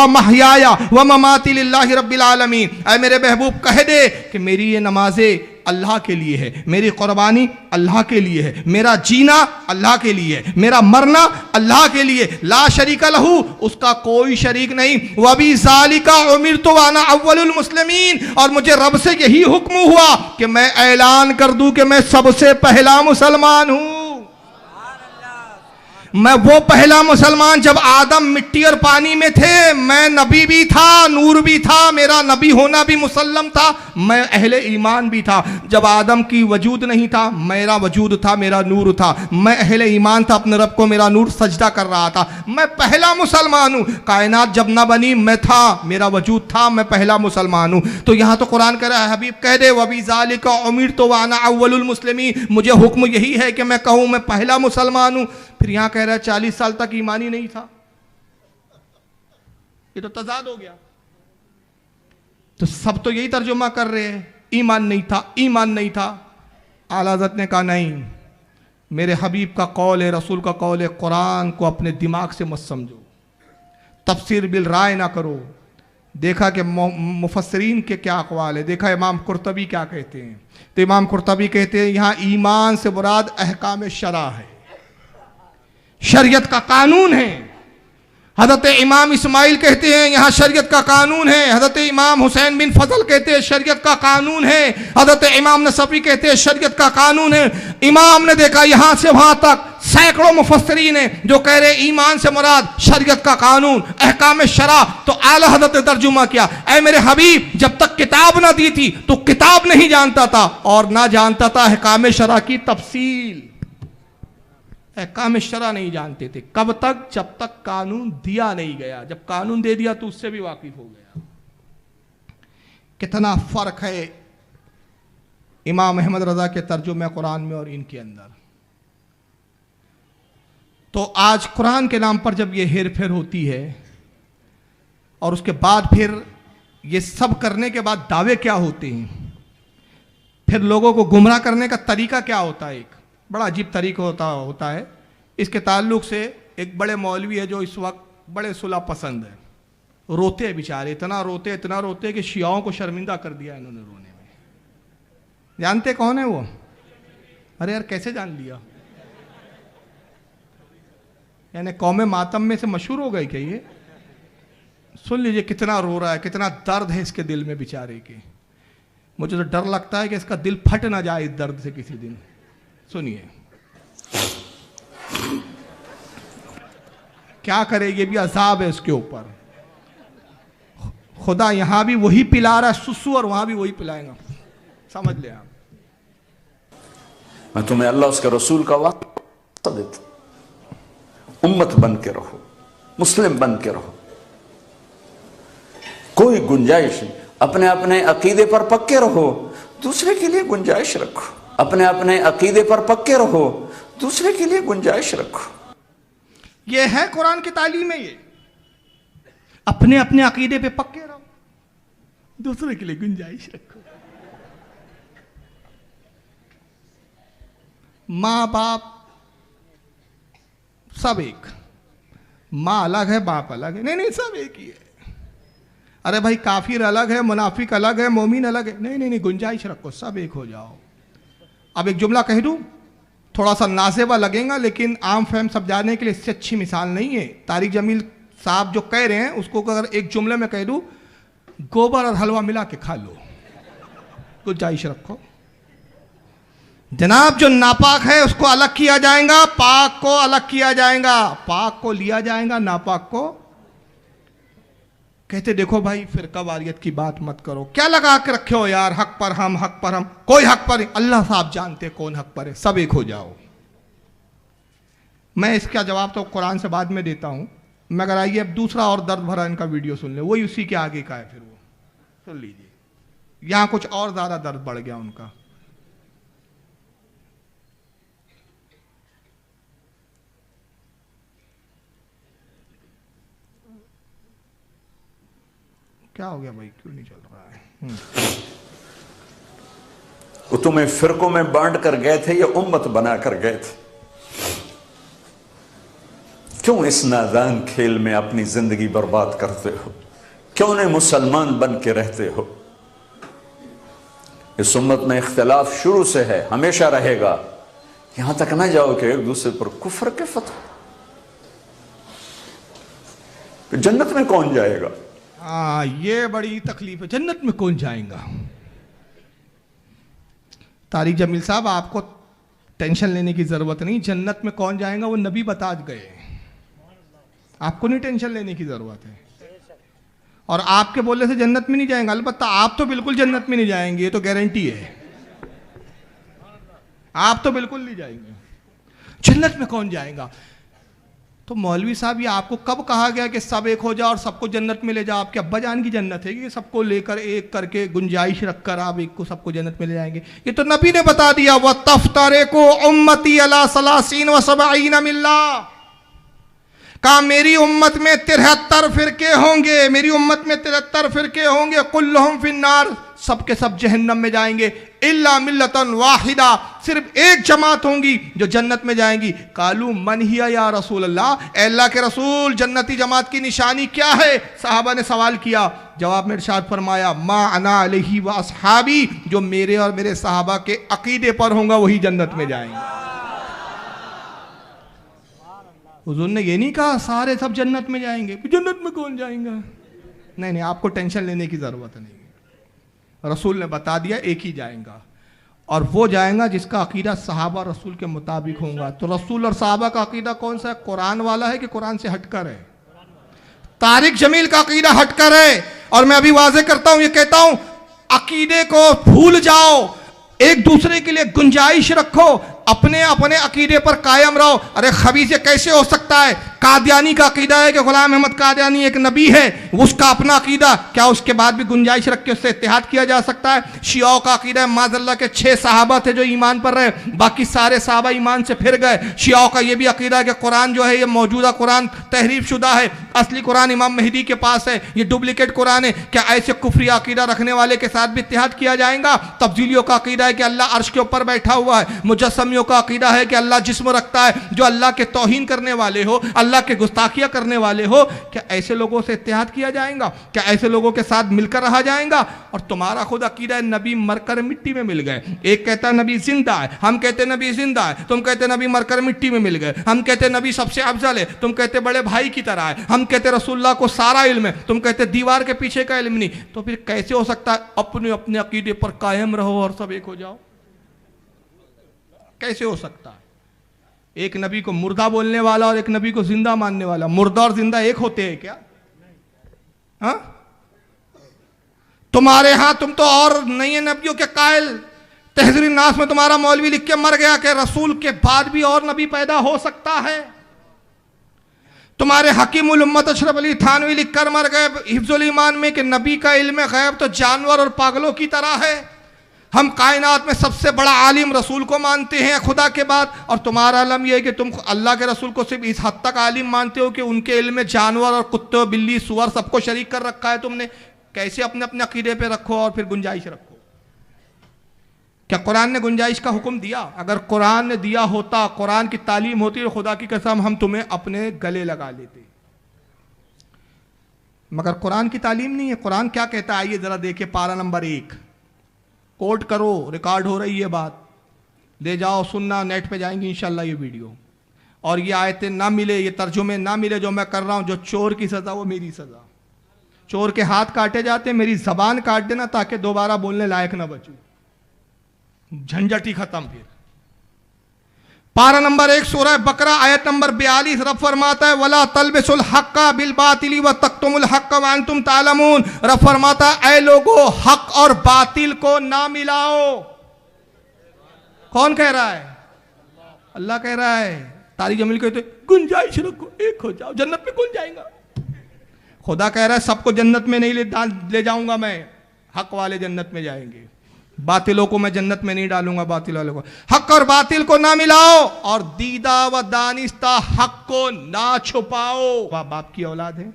महयाया व ममाती लिल्लाहि रब्बिल आलमीन। ऐ मेरे महबूब कह दे कि मेरी ये नमाजें अल्लाह के लिए है, मेरी कुर्बानी अल्लाह के लिए है, मेरा जीना अल्लाह के लिए है, मेरा मरना अल्लाह के लिए, ला शरीका लहू, उसका कोई शरीक नहीं, वबी ज़ालिका उमिरतु व अना अव्वलुल मुस्लिमीन, और मुझे रब से यही हुक्म हुआ कि मैं ऐलान कर दूं कि मैं सबसे पहला मुसलमान हूं। मैं वो पहला मुसलमान, जब आदम मिट्टी और पानी में थे, मैं नबी भी था, नूर भी था, मेरा नबी होना भी मुसल्लम था, मैं अहले ईमान भी था। जब आदम की वजूद नहीं था, मेरा वजूद था, मेरा नूर था, मैं अहले ईमान था, अपने रब को मेरा नूर सजदा कर रहा था, मैं पहला मुसलमान हूं। कायनात जब ना बनी मैं था, मेरा वजूद था, मैं पहला मुसलमान हूं। तो यहां तो कुरान कह रहा है, हबीब कह दे, वबी ज़ालिका उमिरतु व अना अव्वलुल मुस्लिमीन, मुझे हुक्म यही है कि मैं कहूं मैं पहला मुसलमान हूं। फिर यहां कह रहा है 40 साल तक ईमान ही नहीं था, ये तो तजाद हो गया। तो सब तो यही तर्जुमा कर रहे हैं, ईमान नहीं था, ईमान नहीं था। आला हज़रत ने कहा नहीं, मेरे हबीब का कौल है, रसूल का कौल है, कुरान को अपने दिमाग से मत समझो, तफसीर बिल राय ना करो। देखा कि मुफस्सिरीन के क्या अक़वाल है, देखा इमाम कुर्तबी क्या कहते हैं। तो इमाम कुर्तबी कहते हैं यहां ईमान से मुराद अहकाम शरा है, शरीयत का कानून है। हज़रत इमाम इस्माइल कहते हैं यहाँ शरीयत का कानून है। हज़रत इमाम हुसैन बिन फजल कहते हैं शरीयत का कानून है। हज़रत इमाम नसफी कहते हैं शरीयत का कानून है। इमाम ने देखा यहाँ से वहाँ तक सैकड़ों मुफस्सिरीन हैं जो कह रहे ईमान से मुराद शरीयत का कानून, अहकाम शरा। तो आला हज़रत ने तर्जुमा किया, ऐ मेरे हबीब जब तक किताब ना दी थी तो किताब नहीं जानता था और ना जानता था अहकाम शरा की तफसील। अहकाम शरा नहीं जानते थे। कब तक? जब तक कानून दिया नहीं गया। जब कानून दे दिया तो उससे भी वाकिफ हो गया। कितना फर्क है इमाम अहमद रजा के तर्जुमे कुरान में और इनके अंदर। तो आज कुरान के नाम पर जब ये हेर फेर होती है और उसके बाद फिर ये सब करने के बाद दावे क्या होते हैं, फिर लोगों को गुमराह करने का तरीका क्या होता है, एक बड़ा अजीब तरीका होता है। इसके ताल्लुक से एक बड़े मौलवी है जो इस वक्त बड़े सुलह पसंद है, रोते हैं बेचारे, इतना रोते कि शियाओं को शर्मिंदा कर दिया इन्होंने रोने में। जानते कौन है वो? अरे यार कैसे जान लिया? यानी कौमे मातम में से मशहूर हो गई क्या ये? सुन लीजिए कितना रो रहा है, कितना दर्द है इसके दिल में बेचारे के। मुझे तो डर लगता है कि इसका दिल फट ना जाए इस दर्द से किसी दिन। सुनिए क्या करे, ये भी अजाब है उसके ऊपर। खुदा यहां भी वही पिला रहा है सुसु और वहां भी वही पिलाएगा, समझ ले आप। मैं तुम्हें अल्लाह उसके रसूल का वास्ता देता, उम्मत बन के रहो, मुस्लिम बन के रहो, कोई गुंजाइश नहीं। अपने अपने अकीदे पर पक्के रहो, दूसरे के लिए गुंजाइश रखो। अपने अपने अकीदे पर पक्के रहो, दूसरे के लिए गुंजाइश रखो। यह है कुरान की तालीम है। ये अपने अपने अकीदे पे पक्के रहो, दूसरे के लिए गुंजाइश रखो। माँ बाप सब एक, माँ अलग है बाप अलग है, नहीं सब एक ही है। अरे भाई काफिर अलग है, मुनाफिक अलग है, मोमिन अलग है, नहीं गुंजाइश रखो, सब एक हो जाओ। अब एक जुमला कह दूं थोड़ा सा नासेबा लगेगा, लेकिन आम फहम समझाने के लिए इससे अच्छी मिसाल नहीं है। तारिक जमील साहब जो कह रहे हैं उसको अगर एक जुमले में कह दूं, गोबर और हलवा मिला के खा लो, गुंजाइश रखो। जनाब जो नापाक है उसको अलग किया जाएगा, पाक को अलग किया जाएगा, पाक को लिया जाएगा, नापाक को। कहते देखो भाई फिरका वारियत की बात मत करो, क्या लगा के रखे हो यार, हक पर हम, हक पर हम। कोई हक पर नहीं, अल्लाह साहब जानते कौन हक पर है, सब एक हो जाओ। मैं इसका जवाब तो कुरान से बाद में देता हूं, मगर आइए अब दूसरा और दर्द भरा इनका वीडियो सुन ले, वही उसी के आगे का है, फिर वो सुन लीजिए। यहां कुछ और ज्यादा दर्द बढ़ गया उनका। क्या हो गया भाई, क्यों नहीं चल रहा है? वो तुम्हें फिरकों में बांट कर गए थे या उम्मत बना कर गए थे? क्यों इस नादान खेल में अपनी जिंदगी बर्बाद करते हो? क्यों नहीं मुसलमान बन के रहते हो? इस उम्मत में इख्तिलाफ शुरू से है, हमेशा रहेगा। यहां तक ना जाओ कि एक दूसरे पर कुफ्र के फतवा। जन्नत में कौन जाएगा? ये बड़ी तकलीफ है, जन्नत में कौन जाएगा? तारिक जमील साहब आपको टेंशन लेने की जरूरत नहीं, जन्नत में कौन जाएगा वो नबी बता गए, आपको नहीं टेंशन लेने की जरूरत है। और आपके बोलने से जन्नत में नहीं जाएंगे, अलबत्ता आप तो बिल्कुल जन्नत में नहीं जाएंगे, ये तो गारंटी है, आप तो बिल्कुल नहीं जाएंगे। जन्नत में कौन जाएगा? तो मौलवी साहब ये आपको कब कहा गया कि सब एक हो जाओ और सबको जन्नत में ले जाओ? आपके अब्बा जान की जन्नत है कि सबको लेकर एक करके गुंजाइश रखकर आप एक को सबको जन्नत में ले जाएंगे? ये तो नबी ने बता दिया, वह तफ्तारे को उम्मती अला सलासीन व सबईन मिल्ला। कहा मेरी उम्मत में 73 फिरके होंगे, मेरी उम्मत में 73 फिरके होंगे, कुल्लुहुम फिन्नार, सबके सब जहन्नम में जाएंगे, इल्ला मिल्लतन वाहिदा, सिर्फ एक जमात होंगी जो जन्नत में जाएंगी। कालू मन हिया या रसूल अल्लाह, अल्लाह के रसूल जन्नती जमात की निशानी क्या है? साहबा ने सवाल किया, जवाब में इरशाद फरमाया मा अना अलैहि व अस्हाबी, जो मेरे और मेरे साहबा के अकीदे पर होगा वही जन्नत में जाएंगे। हुजूर ने ये नहीं कहा सारे सब जन्नत में जाएंगे, जन्नत में कौन जाएगा? नहीं नहीं, आपको टेंशन लेने की जरूरत नहीं, रसूल ने बता दिया एक ही जाएगा, और वो जाएगा जिसका अकीदा सहाबा रसूल के मुताबिक होगा। तो रसूल और सहाबा का अकीदा कौन सा है? कुरान वाला है कि कुरान से हटकर है? तारिक जमील का अकीदा हटकर है। और मैं अभी वाजे करता हूं, ये कहता हूं अकीदे को भूल जाओ, एक दूसरे के लिए गुंजाइश रखो, अपने अपने अकीदे पर कायम रहो। अरे खबीस ये कैसे हो सकता है? कादियानी का अकीदा है कि गुलाम अहमद कादियानी एक नबी है, उसका अपना अकीदा, क्या उसके बाद भी गुंजाइश रख के उससे इत्तेहाद किया जा सकता है? शियाओं का अकीदा है माज़अल्लाह के 6 सहाबा थे जो ईमान पर रहे, बाकी सारे सहाबा ईमान से फिर गए। शियाओं का यह भी अकीदा है कि कुरान जो है ये मौजूदा कुरान तहरीफ शुदा है, असली कुरान इमाम मेहदी के पास है, ये डुप्लीकेट कुरान है। क्या ऐसे कुफरी अकीदा रखने वाले के साथ भी इत्तेहाद किया जाएगा? तब्दीलियों का अकीदा है कि अल्लाह अर्श के ऊपर बैठा हुआ है। मुजस्समियों का अकीदा है कि अल्लाह जिस्म रखता है। जो अल्लाह के तौहीन करने वाले हो, अल्लाह के गुस्ताखियां करने वाले हो, क्या ऐसे लोगों से इत्तेहाद किया जाएगा? क्या ऐसे लोगों के साथ मिलकर रहा जाएगा? और तुम्हारा खुद अकीदा है नबी मरकर मिट्टी में मिल गए। एक कहता है नबी जिंदा है, हम कहते हैं नबी जिंदा है, तुम कहते नबी मरकर मिट्टी में मिल गए। हम कहते नबी सबसे अफजल है, तुम कहते बड़े भाई की तरह है। हम कहते रसूलुल्लाह को सारा इल्म है, तुम कहते दीवार के पीछे का इल्म नहीं। तो फिर कैसे हो सकता है अपने अपने अकीदे पर कायम रहो और सब एक हो जाओ? कैसे हो सकता है? एक नबी को मुर्दा बोलने वाला और एक नबी को जिंदा मानने वाला, मुर्दा और जिंदा एक होते हैं क्या? हाँ, तुम्हारे यहां तुम तो और नहीं है नबियों के कायल। तहज़ीरुन नास में तुम्हारा मौलवी लिख के मर गया कि रसूल के बाद भी और नबी पैदा हो सकता है। तुम्हारे हकीमुल उम्मत अशरफ अली थानवी लिख कर मर गए हिफ्जुल ईमान में कि नबी का इल्म गैब तो जानवर और पागलों की तरह है। हम कायनात में सबसे बड़ा आलिम रसूल को मानते हैं खुदा के बाद, और तुम्हारा आलम यह है कि तुम अल्लाह के रसूल को सिर्फ इस हद तक आलिम मानते हो कि उनके इल्म में जानवर और कुत्ते बिल्ली सुअर सबको शरीक कर रखा है तुमने। कैसे अपने अपने अकीदे पे रखो और फिर गुंजाइश रखो? क्या कुरान ने गुंजाइश का हुक्म दिया? अगर कुरान ने दिया होता, कुरान की तालीम होती तो खुदा की कसम हम तुम्हें अपने गले लगा लेते, मगर कुरान की तालीम नहीं है। कुरान क्या कहता है? आइए जरा देखिए, पारा नंबर 1 कोट करो, रिकॉर्ड हो रही है बात। ले जाओ सुनना, नेट पे जाएंगी इंशाल्लाह ये वीडियो। और ये आयतें ना मिले, ये तर्जुमे ना मिले जो मैं कर रहा हूं, जो चोर की सजा वो मेरी सजा। चोर के हाथ काटे जाते, मेरी जबान काट देना ताकि दोबारा बोलने लायक ना बचूं, झंझट ही खत्म। फिर पारा नंबर 1 सूरह बकरा आयत नंबर 42 रब फरमाता है वला तलबिसुल हक्का बिल बातिली व तक्तुमुल हक्का व अंतुम तालमून। रब फरमाता है ऐ लोगो हक और बातिल को ना मिलाओ। कौन कह रहा है? अल्लाह कह रहा है। तारिक जमील कहते गुंजाइश रखो, एक हो जाओ, जन्नत में कौन जाएगा? खुदा कह रहा है सबको जन्नत में नहीं ले जाऊंगा मैं, हक वाले जन्नत में जाएंगे, बातिलों को मैं जन्नत में नहीं डालूंगा। बातिल वालों को हक और बातिल को ना मिलाओ और दीदा व दानिस्ता हक को ना छुपाओ। बाप की औलाद है,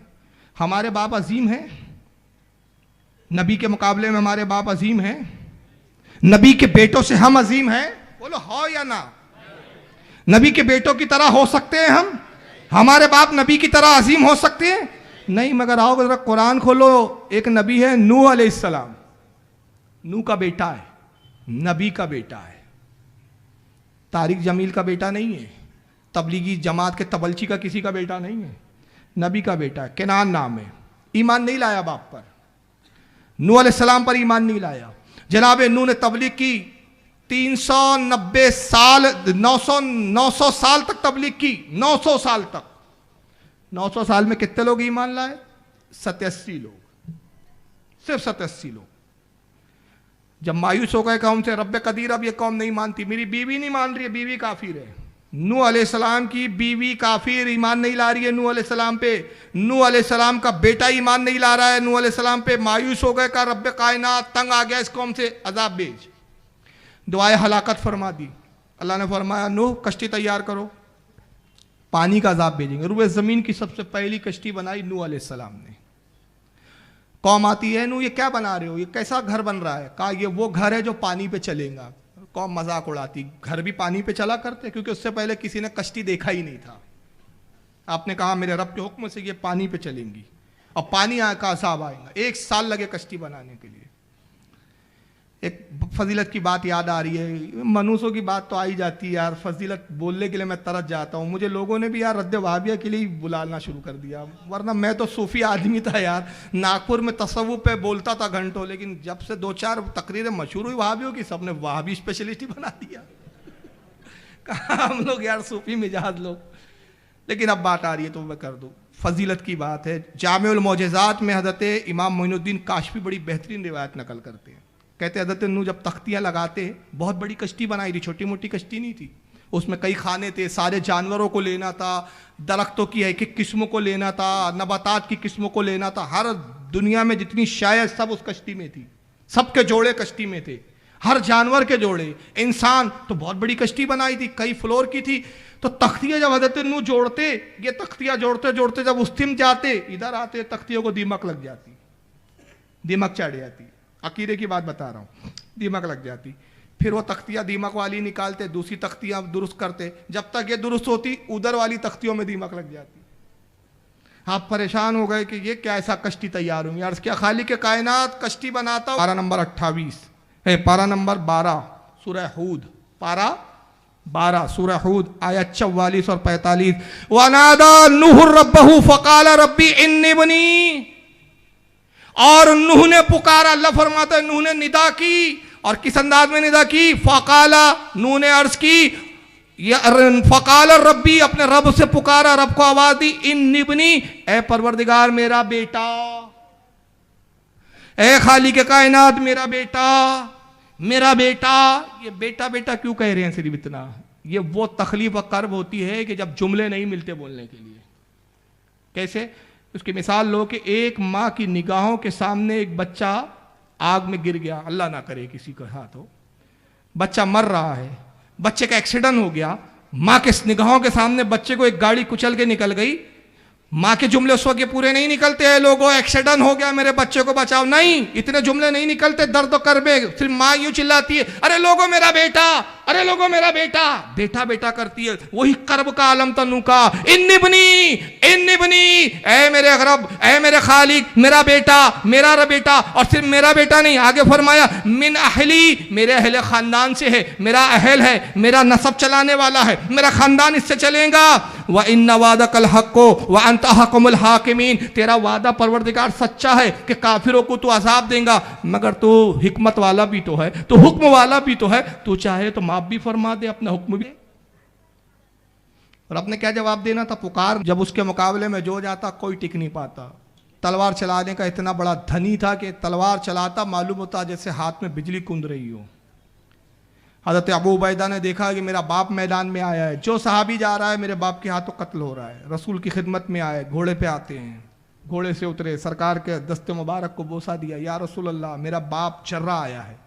हमारे बाप अजीम हैं, नबी के मुकाबले में हमारे बाप अजीम हैं, नबी के बेटों से हम अजीम हैं। बोलो हो या ना? नबी के बेटों की तरह हो सकते हैं हम? हमारे बाप नबी की तरह अजीम हो सकते हैं? नहीं। मगर आओ जरा कुरान खोलो, एक नबी है नूह अलैहिस्सलाम, नूह का बेटा है, नबी का बेटा है, तारिक जमील का बेटा नहीं है, तबलीगी जमात के तबलची का किसी का बेटा नहीं है, नबी का बेटा है, केनान नाम है। ईमान नहीं लाया बाप पर, नूह अलैहिस्सलाम पर ईमान नहीं लाया। जनाब नूह ने तबलीग की 390 साल 900 साल तक तबलीग की, 900 साल तक। 900 साल में कितने लोग ईमान लाए? 87 लोग, सिर्फ 87 लोग। जब मायूस हो गए कौम से, रब्बे कदीर अब ये कौम नहीं मानती, मेरी बीवी नहीं मान रही है, बीवी काफिर है। नूह अलैहिस्सलाम की बीवी काफिर, ईमान नहीं ला रही है नूह अलैहिस्सलाम पे। नूह अलैहिस्सलाम का बेटा ईमान नहीं ला रहा है नूह अलैहिस्सलाम पे। मायूस हो गए, कहा रब्बे कायनात तंग आ गया इस कौम से, अजाब भेज। दुआए हलाकत फरमा दी। अल्लाह ने फरमाया नूह कश्ती तैयार करो, पानी का अजाब भेजेंगे। रुए ज़मीन की सबसे पहली कश्ती बनाई नूह अलैहिस्सलाम ने। कौम आती है नूह ये क्या बना रहे हो, ये कैसा घर बन रहा है? कहा ये वो घर है जो पानी पे चलेगा। कौम मजाक उड़ाती, घर भी पानी पे चला करते क्योंकि उससे पहले किसी ने कश्ती देखा ही नहीं था। आपने कहा मेरे रब के हुक्म से ये पानी पे चलेंगी और पानी का अजाब आएगा। 1 साल लगे कश्ती बनाने के लिए। एक फजीलत की बात याद आ रही है, मनुष्यों की बात तो आई जाती है यार, फजीलत बोलने के लिए मैं तरस जाता हूँ। मुझे लोगों ने भी यार रद्द वाबिया के लिए बुलाना शुरू कर दिया, वरना मैं तो सूफी आदमी था यार। नागपुर में तसव्वुफ पे बोलता था घंटों, लेकिन जब से 2-4 तकरीरें मशहूर हुई वहाबियों की, सबने वहाबी स्पेशलिस्ट ही बना दिया। कहा हम लोग यार सूफी मिजाज लोग। लेकिन अब बात आ रही है तो मैं कर दूँ, फजीलत की बात है। जामिउल मौजिज़ात में हज़रत इमाम मोइनुद्दीन काशफी बड़ी बेहतरीन रिवायत नकल करते हैं। कहते हैं हज़रत नूह जब तख्तियाँ लगाते, बहुत बड़ी कश्ती बनाई थी, छोटी मोटी कश्ती नहीं थी। उसमें कई खाने थे, सारे जानवरों को लेना था, दरख्तों की एक एक किस्मों को लेना था, नबातात की किस्मों को लेना था, हर दुनिया में जितनी शायद सब उस कश्ती में थी, सबके जोड़े कश्ती में थे, हर जानवर के जोड़े, इंसान। तो बहुत बड़ी कश्ती बनाई थी, कई फ्लोर की थी। तो तख्तियाँ जब हज़रत नूह जोड़ते, ये तख्तियाँ जोड़ते जोड़ते जब उस्तिम जाते, इधर आते, तख्तियों को दीमक लग जाती, दीमक चढ़ जाती। अकीदे की बात बता रहा हूँ, दीमक लग जाती। फिर वो तख्तियाँ दीमक वाली निकालते, दूसरी तख्तियाँ दुरुस्त करते। जब तक ये दुरुस्त होती, उधर वाली तख्तियों में दीमक लग जाती। आप परेशान हो गए कि ये क्या ऐसा कश्ती तैयार हुई यार, क्या खालिक के कायनात कश्ती बनाता। पारा नंबर 28 है, पारा नंबर 12 सूरह हूद, पारा 12 सूरह हूद आयत 44 और 45। वनादा नूह रब्बहू फकाल रब्बी इन्नी बनी, और नूह ने पुकारा। अल्लाह फरमाता है नूह ने निदा की, और किस अंदाज में निदा की? फकाला, नूह ने अर्ज की, फकाल रब्बी, अपने रब से पुकारा, रब को आवाज दी, इन्नी बनी, ए परवरदिगार मेरा बेटा, ए खालिक के कायनात मेरा बेटा, मेरा बेटा। ये बेटा बेटा क्यों कह रहे हैं सिर्फ इतना? ये वो तकलीफ व कर्ब होती है कि जब जुमले नहीं मिलते बोलने के लिए। कैसे? उसकी मिसाल लो कि एक माँ की निगाहों के सामने एक बच्चा आग में गिर गया, अल्लाह ना करे किसी का हाथ हो, बच्चा मर रहा है, बच्चे का एक्सीडेंट हो गया, माँ के निगाहों के सामने बच्चे को एक गाड़ी कुचल के निकल गई। माँ के जुमले उस वक्त पूरे नहीं निकलते हैं, लोगों एक्सीडेंट हो गया मेरे बच्चे को बचाओ, नहीं, इतने जुमले नहीं निकलते। दर्द करबे सिर्फ माँ यूं चिल्लाती है, अरे लोगों मेरा बेटा, अरे लोगों मेरा बेटा बेटा बेटा करती है, वही कर्ब का आलम तनु का इन्नी बनी, ऐ मेरे अगरब, ऐ मेरे खालिक, मेरा बेटा, और सिर्फ मेरा बेटा नहीं, आगे फरमाया मिन अहली, मेरे अहले खानदान से है, मेरा अहल है, मेरा नसब चलाने वाला है, मेरा खानदान इससे चलेगा। व इन्ना वादकल हक्को व अंत हकमुल हाकिमीन, तेरा वादा परवरदिगार सच्चा है कि काफिरों को तू अजाब देगा, मगर तू हिकमत वाला भी तो है, तू हुक्म वाला भी तो है, तू चाहे तो माफ भी फरमा दे, अपना हुक्म भी। और अपने क्या जवाब देना था? पुकार। जब उसके मुकाबले में जो जाता कोई टिक नहीं पाता। तलवार चलाने का इतना बड़ा धनी था कि तलवार चलाता मालूम होता जैसे हाथ में बिजली कूद रही हो। हज़रत अबू उबैदा ने देखा कि मेरा बाप मैदान में आया है, जो सहाबी जा रहा है मेरे बाप के हाथों कत्ल हो रहा है। रसूल की खिदमत में आए, घोड़े पे आते हैं, घोड़े से उतरे, सरकार के दस्ते मुबारक को बोसा दिया, या रसूल अल्लाह मेरा बाप जर्रा आया है।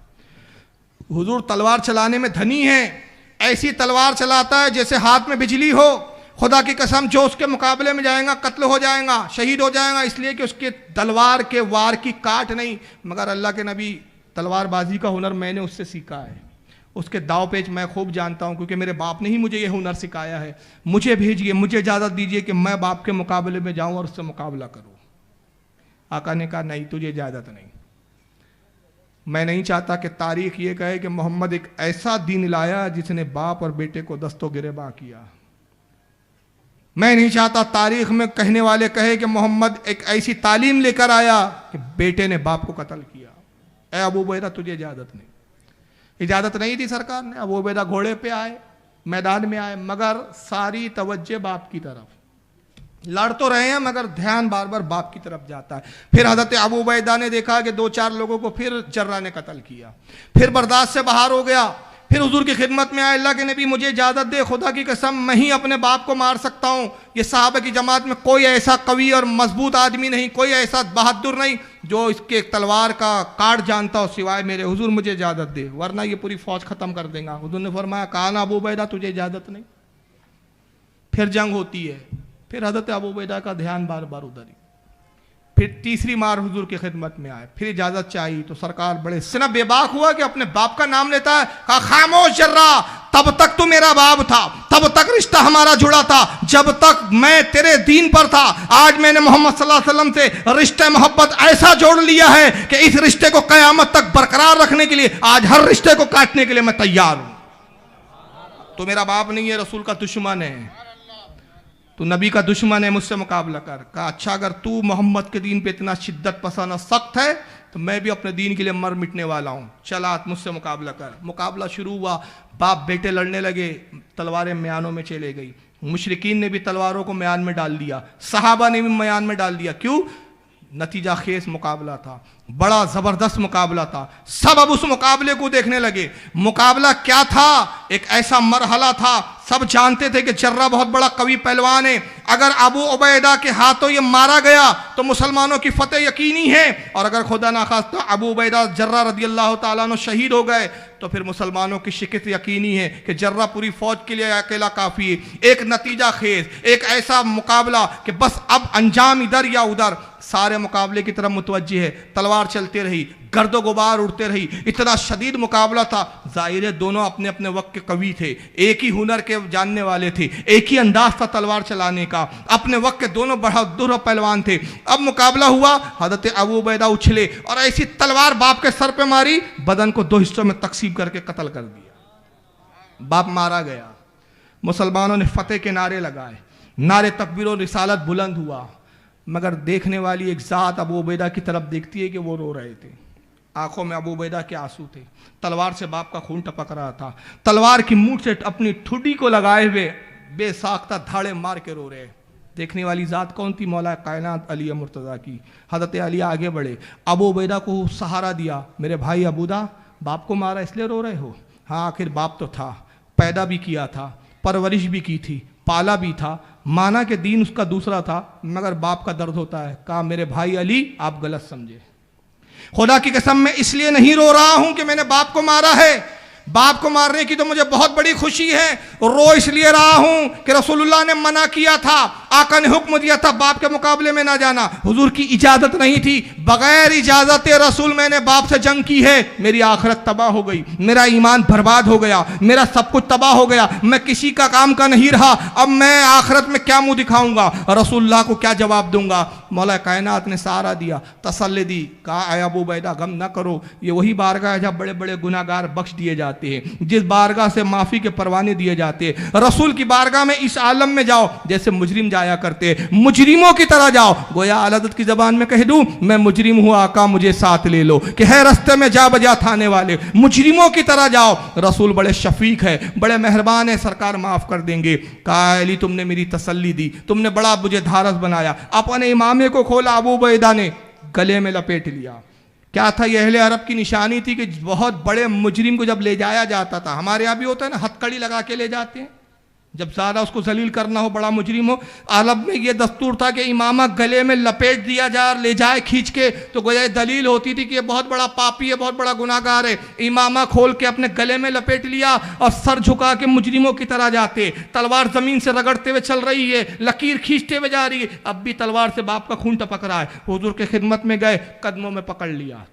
हुजूर तलवार चलाने में धनी है, ऐसी तलवार चलाता है जैसे हाथ में बिजली हो। खुदा की कसम जो उसके मुकाबले में जाएगा कत्ल हो जाएगा, शहीद हो जाएगा, इसलिए कि उसके तलवार के वार की काट नहीं, मगर अल्लाह के नबी तलवारबाजी का हुनर मैंने उससे सीखा है, उसके दाव पेच मैं खूब जानता हूँ, क्योंकि मेरे बाप ने ही मुझे ये हुनर सिखाया है। मुझे भेजिए, मुझे इजाज़त दीजिए कि मैं बाप के मुकाबले में जाऊँ और उससे मुकाबला करूँ। आका ने कहा नहीं, तुझे इजाज़त नहीं। मैं नहीं चाहता कि तारीख ये कहे कि मोहम्मद एक ऐसा दीन लाया जिसने बाप और बेटे को दस्तों गिरेबां किया। मैं नहीं चाहता तारीख में कहने वाले कहे कि मोहम्मद एक ऐसी तालीम लेकर आया कि बेटे ने बाप को कत्ल किया। ए अबू उबैदा तुझे इजाज़त नहीं। इजाज़त नहीं थी सरकार ने। अबू उबैदा घोड़े पे आए, मैदान में आए, मगर सारी तवज्जो बाप की तरफ। लड़ तो रहे हैं मगर ध्यान बार बार बाप की तरफ जाता है। फिर हज़रत अबू उबैदा ने देखा कि 2-4 लोगों को फिर जर्रा ने कत्ल किया, फिर बर्दाश्त से बाहर हो गया। फिर हुजूर की खिदमत में आए, अल्लाह के नबी मुझे इजाज़त दे, खुदा की कसम मैं ही अपने बाप को मार सकता हूँ। ये सहाबा की जमात में कोई ऐसा कवि और मजबूत आदमी नहीं, कोई ऐसा बहादुर नहीं जो इसके तलवार का काट जानता हो सिवाय मेरे। हुजूर मुझे इजाज़त दे, वरना ये पूरी फौज ख़त्म कर देगा। हुजूर ने फरमाया कहा ना अबू उबैदा तुझे इजाज़त नहीं। फिर जंग होती है, फिर हज़रत अबू उबैदा का ध्यान बार बार उधर ही। फिर तीसरी मार हुजूर की खिदमत में आए, फिर इजाज़त चाहिए तो सरकार बड़े सिना बेबाक हुआ कि अपने बाप का नाम लेता है। कहा खामोश जर्रा, तब तक तो मेरा बाप था, तब तक रिश्ता हमारा जुड़ा था, जब तक मैं तेरे दीन पर था। आज मैंने मोहम्मद सल्लल्लाहु अलैहि वसल्लम से रिश्ते मोहब्बत ऐसा जोड़ लिया है कि इस रिश्ते को क़यामत तक बरकरार रखने के लिए आज हर रिश्ते को काटने के लिए मैं तैयार हूं। तो मेरा बाप नहीं है, रसूल का दुश्मन है, तू नबी का दुश्मन है, मुझसे मुकाबला कर। कहा अच्छा अगर तू मोहम्मद के दीन पे इतना शिद्दत पसंद और सख्त है तो मैं भी अपने दीन के लिए मर मिटने वाला हूँ, चला मुझसे मुकाबला कर। मुकाबला शुरू हुआ, बाप बेटे लड़ने लगे, तलवारें म्यानों में चले गई। मुशरिकीन ने भी तलवारों को म्यान में डाल दिया, सहाबा ने भी म्यान में डाल दिया। क्यों? नतीजा खेस मुकाबला था, बड़ा ज़बरदस्त मुकाबला था। सब अब उस मुकाबले को देखने लगे। मुकाबला क्या था? एक ऐसा मरहला था, सब जानते थे कि जर्रा बहुत बड़ा कवि पहलवान है, अगर अबू उबैदा के हाथों ये मारा गया तो मुसलमानों की फतेह यकीनी है, और अगर खुदा ना खास्ता अबू उबैदा जर्रा रदियल्लाहु ताला अन्हु शहीद हो गए तो फिर मुसलमानों की शिकस्त यकीनी है कि जर्रा पूरी फौज के लिए अकेला काफ़ी है। एक नतीजा खेज, एक ऐसा मुकाबला कि बस अब अंजाम इधर या उधर, सारे मुकाबले की तरफ मुतवज्जे है। तलवार चलती रही, गर्दो गुबार उड़ते रही, इतना शदीद मुकाबला था। जाहिर है दोनों अपने अपने वक्त के कवि थे, एक ही हुनर के जानने वाले थे, एक ही अंदाज था तलवार चलाने का, अपने वक्त के दोनों बहादुर पहलवान थे। अब मुकाबला हुआ, हज़रत अबू उबैदा उछले और ऐसी तलवार बाप के सर पे मारी, बदन को 2 हिस्सों में तकसीम करके कत्ल कर दिया। बाप मारा गया। मुसलमानों ने फतेह के नारे लगाए, नारे तकबीर और रिसालत बुलंद हुआ, मगर देखने वाली एक ज़ात अबू उबैदा की तरफ देखती है कि वो रो रहे थे, आंखों में अबू उबैदा के आंसू थे, तलवार से बाप का खून टपक रहा था, तलवार की मूठ से अपनी ठुड्डी को लगाए हुए बेसाख्ता धाड़े मार के रो रहे। देखने वाली ज़ात कौन थी? मौला कायनात अली मुर्तज़ा की। हज़रत अली आगे बढ़े, अबू उबैदा को सहारा दिया, मेरे भाई अबूदा बाप को मारा इसलिए रो रहे हो? हाँ आखिर बाप तो था, पैदा भी किया था, परवरिश भी की थी, पाला भी था, माना कि दीन उसका दूसरा था, मगर बाप का दर्द होता है। कहा मेरे भाई अली आप गलत समझे, खुदा की कसम मैं इसलिए नहीं रो रहा हूं कि मैंने बाप को मारा है, बाप को मारने की तो मुझे बहुत बड़ी खुशी है, रो इसलिए रहा हूं कि रसूलुल्लाह ने मना किया था आका ने हुक्म दिया था बाप के मुकाबले में ना जाना, हुजूर की इजाजत नहीं थी, बगैर इजाजत रसूल मैंने बाप से जंग की है, मेरी आखिरत तबाह हो गई, मेरा ईमान बर्बाद हो गया, मेरा सब कुछ तबाह हो गया, मैं किसी का काम का नहीं रहा, अब मैं आखिरत में क्या मुंह दिखाऊंगा, रसूलुल्लाह को क्या जवाब दूंगा। मौला कायनात ने सहारा दिया, तसल्ली दी, कहा आय अबू उबैदा गम ना करो, ये वही बारगाह है जहाँ बड़े बड़े गुनाहगार बख्श दिए जाते हैं, जिस बारगाह से माफ़ी के परवाने दिए जाते हैं। रसूल की बारगाह में इस आलम में जाओ जैसे मुजरिम जाया करते, मुजरिमों की तरह जाओ, गोया आलदत की ज़बान में कह दूँ मैं मुजरिम हूँ आका मुझे साथ ले लो, कि है रस्ते में जा बजा थाने वाले, मुजरिमों की तरह जाओ। रसूल बड़े शफीक है, बड़े मेहरबान है, सरकार माफ़ कर देंगे। कहा अली तुमने मेरी तसल्ली दी, तुमने बड़ा मुझे धारस बनाया। अपने इमामे को खोला, अबू उबैदा ने गले में लपेट लिया। क्या था यह अहले अरब की निशानी थी कि बहुत बड़े मुजरिम को जब ले जाया जाता था, हमारे यहाँ भी होता है ना, हथकड़ी लगा के ले जाते हैं, जब ज़्यादा उसको जलील करना हो, बड़ा मुजरिम हो, अरब में यह दस्तूर था कि इमामा गले में लपेट दिया जाए, ले जाए खींच के, तो गोया दलील होती थी कि ये बहुत बड़ा पापी है, बहुत बड़ा गुनाहगार है। इमामा खोल के अपने गले में लपेट लिया और सर झुका के मुजरिमों की तरह जाते, तलवार जमीन से रगड़ते हुए चल रही है, लकीर खींचते हुए जा रही है, अब भी तलवार से बाप का खून टपक रहा है। हुजूर के खिदमत में गए, कदमों में पकड़ लिया,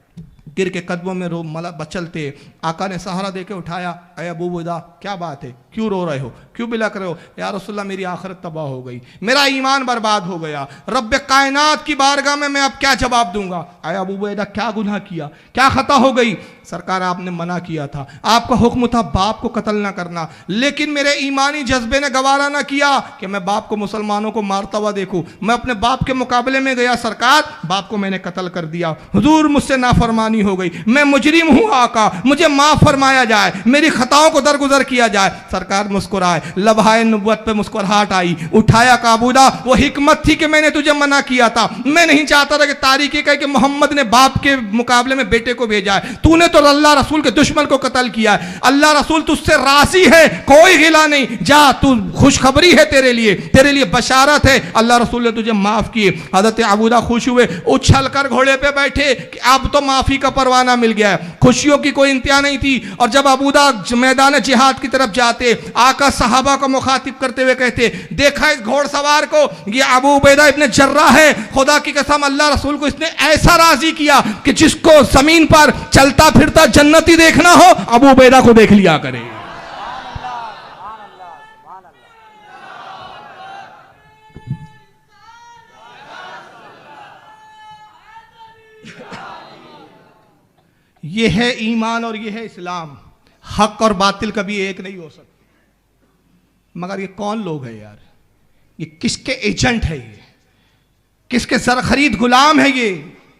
गिर के कदमों में रो मला बचलते, आका ने सहारा देके उठाया, अय अबू उबैदा क्या बात है, क्यों रो रहे हो, क्यों बिलक रहे हो? या रसूलल्लाह मेरी आखिरत तबाह हो गई, मेरा ईमान बर्बाद हो गया, रब्बे कायनात की बारगाह में मैं अब क्या जवाब दूंगा? अय अबू उबैदा क्या गुनाह किया, क्या खता हो गई? सरकार आपने मना किया था, आपका हुक्म था बाप को कत्ल ना करना, लेकिन मेरे ईमानी जज्बे ने गवारा ना किया कि मैं बाप को मुसलमानों को मारता हुआ देखूं, मैं अपने बाप के मुकाबले में गया, सरकार बाप को मैंने कत्ल कर दिया, हुजूर मुझसे नाफरमानी हो गई, मैं मुजरिम हूं आका, मुझे माफ फरमाया जाए, मेरी खताओं को दरगुजर किया जाए। सरकार मुस्कुराए, लबहाए नबुव्वत पे मुस्कुराहट आई, उठाया काबूदा, वो हिकमत थी कि मैंने तुझे मना किया था, मैं नहीं चाहता था कि तारीख कहे कि मोहम्मद ने बाप के मुकाबले में बेटे को भेजा है, तूने तो अल्लाह रसूल के दुश्मन को कत्ल किया है, अल्लाह रसूल तुझसे राजी है, कोई गिला नहीं, जा तू खुशखबरी है तेरे लिए बशारत है, अल्लाह रसूल ने तुझे माफ किए। हजरत अबूदा खुश हुए, उछल कर घोड़े पे बैठे कि अब तो माफी का परवाना मिल गया है, खुशियों की कोई इंतहा नहीं थी। और जब अबूदा मैदान जिहाद की तरफ जाते, आका सहाबा को मुखातिब करते हुए कहते, देखा इस घोड़सवार को, ये अबू उबैदा इब्न जर्राह है, खुदा की कसम अल्लाह रसूल को इसने ऐसा राजी किया कि जिसको जमीन पर चलता फिरता जन्नती देखना हो, अबू उबैदा को देख लिया करे। ये है ईमान और ये है इस्लाम। हक और बातिल कभी एक नहीं हो सकते। मगर ये कौन लोग हैं यार, ये किसके एजेंट है, ये किसके सर खरीद गुलाम है, ये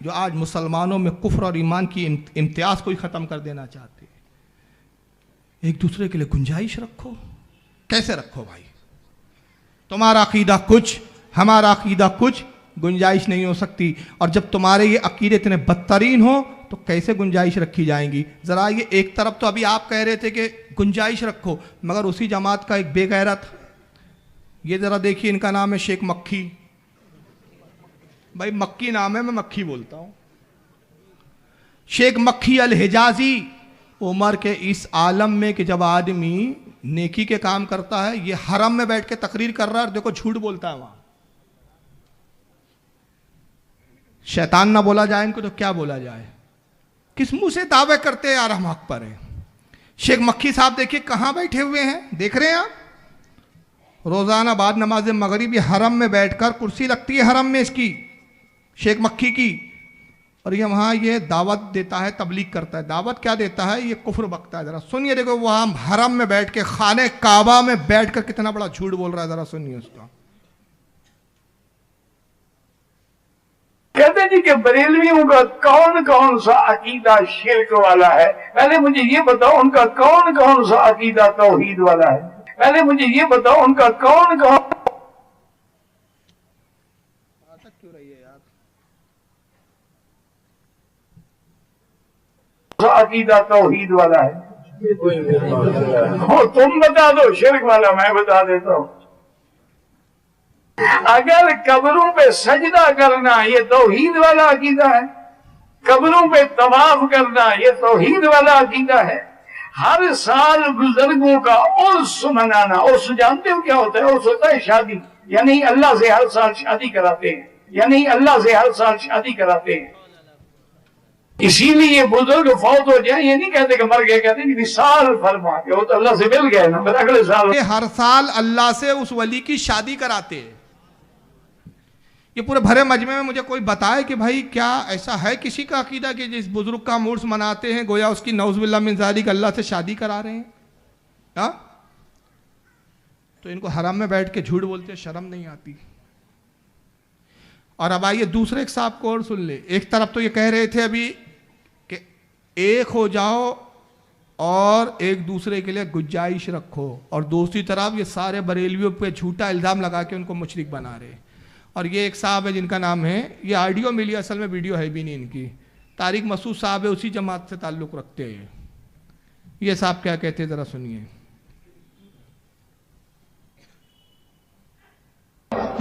जो आज मुसलमानों में कुफ्र और ईमान की इम्तियाज को ही ख़त्म कर देना चाहते हैं। एक दूसरे के लिए गुंजाइश रखो, कैसे रखो भाई? तुम्हारा अकीदा कुछ, हमारा अकीदा कुछ, गुंजाइश नहीं हो सकती। और जब तुम्हारे ये अकीदे इतने बदतरीन हो तो कैसे गुंजाइश रखी जाएंगी? ज़रा ये एक तरफ तो अभी आप कह रहे थे कि गुंजाइश रखो, मगर उसी जमात का एक बेगैरत, ये ज़रा देखिए, इनका नाम है शेख मक्खी। भाई मक्की नाम है, मैं मक्खी बोलता हूँ। शेख मक्खी अल हिजाजी, उमर के इस आलम में कि जब आदमी नेकी के काम करता है, ये हरम में बैठ के तकरीर कर रहा है और देखो झूठ बोलता है वहाँ। शैतान ना बोला जाए इनको तो क्या बोला जाए? किस मुंह से दावे करते हैं यार हम हक पर हैं? शेख मक्खी साहब देखिए कहाँ बैठे हुए हैं, देख रहे हैं आप? रोज़ाना बाद नमाज मगरिबी हरम में बैठकर, कुर्सी लगती है हरम में इसकी, शेख मक्खी की, और ये वहाँ ये दावत देता है, तबलीग करता है। दावत क्या देता है? ये कुफ्र बकता है। ज़रा सुनिए, देखो वहाँ हरम में बैठ के, खाने काबा में बैठकर कितना बड़ा झूठ बोल रहा है, ज़रा सुनिए उसका। कहते जी कि बरेलवियों का कौन कौन सा अकीदा शिर्क वाला है? पहले मुझे ये बताओ उनका कौन कौन सा अकीदा तौहीद वाला है? पहले मुझे ये बताओ उनका कौन कौन क्यों रही है यार सा अकीदा तौहीद वाला है? हो तुम बता दो, शिर्क वाला मैं बता देता हूँ। अगर कब्रों पे सजदा करना ये तौहीद वाला अकीदा है, कब्रों पे तवाफ करना ये तौहीद वाला अकीदा है, हर साल बुजुर्गों का उर्स मनाना, उर्स जानते हो क्या होता है? उर्स होता है शादी, यानी अल्लाह से हर साल शादी कराते हैं, यानी अल्लाह से हर साल शादी कराते हैं। इसीलिए बुजुर्ग फौत हो जाए ये नहीं कहते कि मर गए, कहते कि विसाल फरमा के वो तो अल्लाह से मिल गए ना, फिर अगले साल। ये हर साल अल्लाह से उस वली की शादी कराते हैं। ये पूरे भरे मजमे में मुझे कोई बताए कि भाई क्या ऐसा है किसी का अकीदा कि जिस बुजुर्ग का उर्स मनाते हैं गोया उसकी नौजुबिल्लाह मिन ज़ालिक अल्लाह से शादी करा रहे हैं? हाँ, तो इनको हराम में बैठ के झूठ बोलते, शर्म नहीं आती। और अब आइए दूसरे एक साहब को और सुन ले। एक तरफ तो ये कह रहे थे अभी कि एक हो जाओ और एक दूसरे के लिए गुंजाइश रखो, और दूसरी तरफ ये सारे बरेलवियों पे झूठा इल्ज़ाम लगा के उनको मुशरिक बना रहे। और ये एक साहब है जिनका नाम है, ये ऑडियो मिली, असल में वीडियो है भी नहीं इनकी, तारिक मसूद साहब है, उसी जमात से ताल्लुक़ रखते हैं। ये साहब क्या कहते हैं ज़रा सुनिए।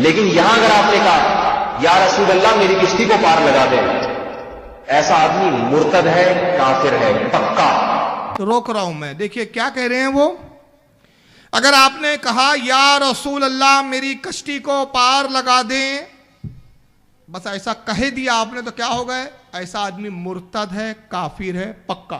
लेकिन यहां अगर आपने कहा या रसूल अल्लाह मेरी किश्ती को पार लगा दे, ऐसा आदमी मुर्तद है, काफिर है पक्का। तो रोक रहा हूं मैं, देखिए क्या कह रहे हैं वो। अगर आपने कहा या रसूल अल्लाह मेरी कश्ती को पार लगा दें, बस ऐसा कह दिया आपने, तो क्या हो गए? ऐसा आदमी मुर्तद है, काफिर है पक्का।